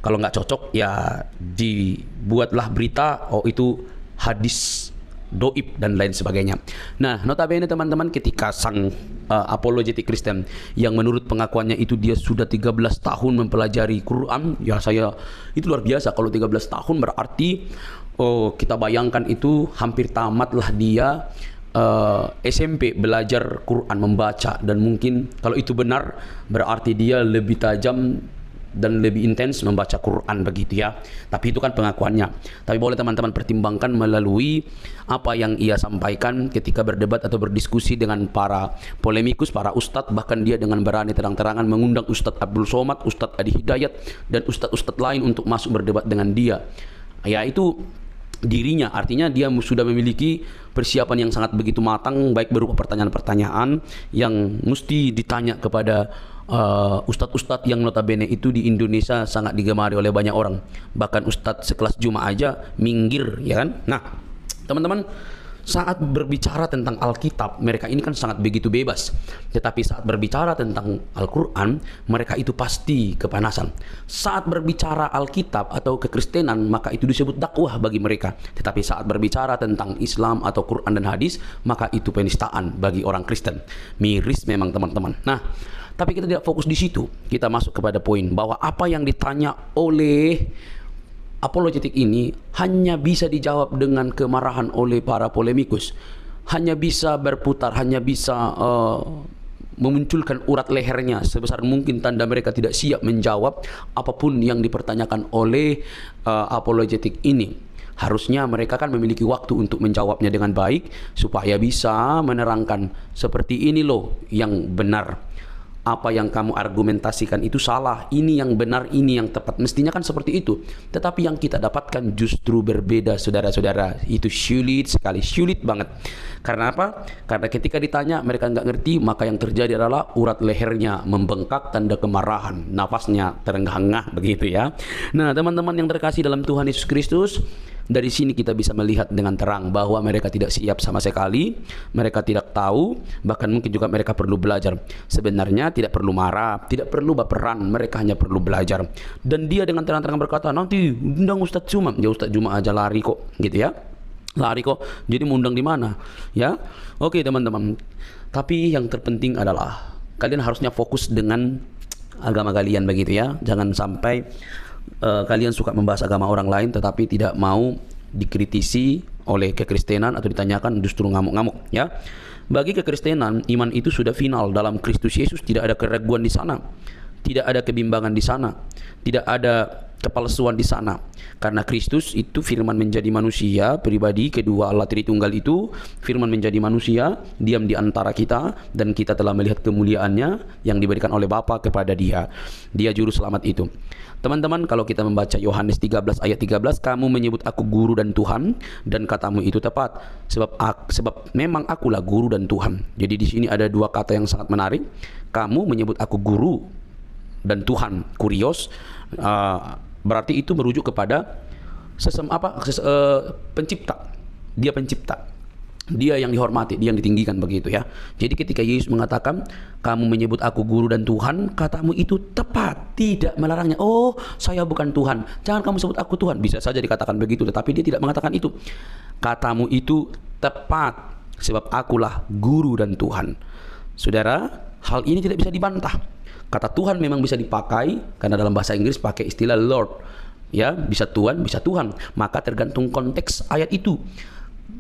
Kalau nggak cocok ya dibuatlah berita, oh itu hadis doib dan lain sebagainya. Nah, notabene teman-teman, ketika sang apologetik Kristen yang menurut pengakuannya itu dia sudah 13 tahun mempelajari Quran, ya saya itu luar biasa. Kalau 13 tahun berarti kita bayangkan itu hampir tamatlah dia SMP belajar Quran, membaca, dan mungkin kalau itu benar berarti dia lebih tajam dan lebih intens membaca Quran begitu ya. Tapi itu kan pengakuannya. Tapi boleh teman-teman pertimbangkan melalui apa yang ia sampaikan ketika berdebat atau berdiskusi dengan para polemikus, para ustadz, bahkan dia dengan berani terang-terangan mengundang Ustadz Abdul Somad, Ustadz Adi Hidayat, dan ustadz-ustadz lain untuk masuk berdebat dengan dia. Ya, itu dirinya, artinya dia sudah memiliki persiapan yang sangat begitu matang, baik berupa pertanyaan-pertanyaan yang mesti ditanya kepada ustadz-ustadz yang notabene itu di Indonesia sangat digemari oleh banyak orang. Bahkan ustadz sekelas Juma aja minggir, ya kan? Nah, teman-teman, saat berbicara tentang Alkitab, mereka ini kan sangat begitu bebas. Tetapi saat berbicara tentang Al-Quran, mereka itu pasti kepanasan. Saat berbicara Alkitab atau kekristenan, maka itu disebut dakwah bagi mereka. Tetapi saat berbicara tentang Islam atau Quran dan hadis, maka itu penistaan bagi orang Kristen. Miris memang teman-teman. Nah, tapi kita tidak fokus di situ. Kita masuk kepada poin bahwa apa yang ditanya oleh apologetik ini hanya bisa dijawab dengan kemarahan oleh para polemikus, hanya bisa berputar, hanya bisa memunculkan urat lehernya sebesar mungkin, tanda mereka tidak siap menjawab apapun yang dipertanyakan oleh apologetik ini. Harusnya mereka kan memiliki waktu untuk menjawabnya dengan baik supaya bisa menerangkan seperti ini loh yang benar. Apa yang kamu argumentasikan itu salah, ini yang benar, ini yang tepat. Mestinya kan seperti itu. Tetapi yang kita dapatkan justru berbeda, saudara-saudara. Itu sulit sekali, sulit banget. Karena apa? Karena ketika ditanya mereka nggak ngerti, maka yang terjadi adalah urat lehernya membengkak, tanda kemarahan, nafasnya terenggah-enggah begitu ya. Nah, teman-teman yang terkasih dalam Tuhan Yesus Kristus, dari sini kita bisa melihat dengan terang bahwa mereka tidak siap sama sekali, mereka tidak tahu, bahkan mungkin juga mereka perlu belajar. Sebenarnya tidak perlu marah, tidak perlu baperan, mereka hanya perlu belajar. Dan dia dengan terang-terangan berkata, nanti undang Ustadz Juma. Ya Ustadz Juma aja lari kok, gitu ya. Lari kok, jadi mau undang di mana? Ya, oke teman-teman. Tapi yang terpenting adalah kalian harusnya fokus dengan agama kalian begitu ya. Jangan sampai kalian suka membahas agama orang lain tetapi tidak mau dikritisi oleh kekristenan atau ditanyakan justru ngamuk-ngamuk ya. Bagi kekristenan, iman itu sudah final dalam Kristus Yesus, tidak ada keraguan di sana, tidak ada kebimbangan di sana, tidak ada kepalsuan di sana. Karena Kristus itu firman menjadi manusia, pribadi kedua Allah Tritunggal itu firman menjadi manusia, diam di antara kita, dan kita telah melihat kemuliaannya yang diberikan oleh Bapa kepada dia. Dia juru selamat itu. Teman-teman, kalau kita membaca Yohanes 13 ayat 13, kamu menyebut aku guru dan Tuhan, dan katamu itu tepat, sebab memang akulah guru dan Tuhan. Jadi di sini ada dua kata yang sangat menarik. Kamu menyebut aku guru dan Tuhan, kurios, berarti itu merujuk kepada pencipta. Dia pencipta, dia yang dihormati, dia yang ditinggikan begitu ya. Jadi ketika Yesus mengatakan kamu menyebut aku guru dan Tuhan, katamu itu tepat, tidak melarangnya. Oh, saya bukan Tuhan, jangan kamu sebut aku Tuhan. Bisa saja dikatakan begitu, tetapi dia tidak mengatakan itu. Katamu itu tepat, sebab akulah guru dan Tuhan. Saudara, hal ini tidak bisa dibantah. Kata Tuhan memang bisa dipakai, karena dalam bahasa Inggris pakai istilah Lord ya, bisa Tuhan, bisa Tuhan. Maka tergantung konteks ayat itu.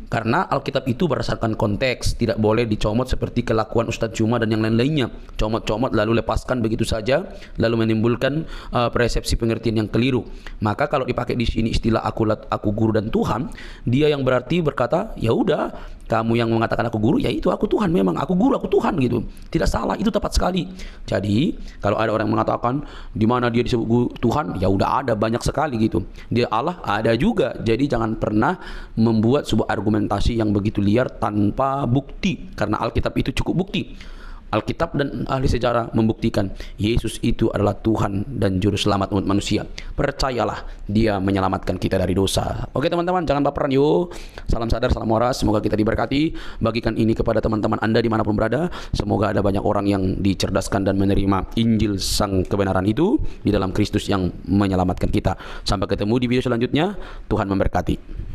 Karena Alkitab itu berdasarkan konteks, tidak boleh dicomot seperti kelakuan Ustadz Juma dan yang lain-lainnya. Comot-comot lalu lepaskan begitu saja, lalu menimbulkan persepsi pengertian yang keliru. Maka kalau dipakai di sini istilah aku guru dan Tuhan, dia yang berarti berkata, ya udah, kamu yang mengatakan aku guru, ya itu aku Tuhan, memang aku guru, aku Tuhan gitu. Tidak salah, itu tepat sekali. Jadi kalau ada orang yang mengatakan di mana dia disebut guru Tuhan, ya udah ada banyak sekali gitu. Dia Allah ada juga. Jadi jangan pernah membuat sebuah argumentasi yang begitu liar tanpa bukti, karena Alkitab itu cukup bukti. Alkitab dan ahli sejarah membuktikan Yesus itu adalah Tuhan dan Juru Selamat umat manusia. Percayalah, dia menyelamatkan kita dari dosa. Oke teman-teman, jangan baperan yuk. Salam sadar, salam waras. Semoga kita diberkati. Bagikan ini kepada teman-teman Anda dimanapun berada. Semoga ada banyak orang yang dicerdaskan dan menerima Injil sang kebenaran itu di dalam Kristus yang menyelamatkan kita. Sampai ketemu di video selanjutnya. Tuhan memberkati.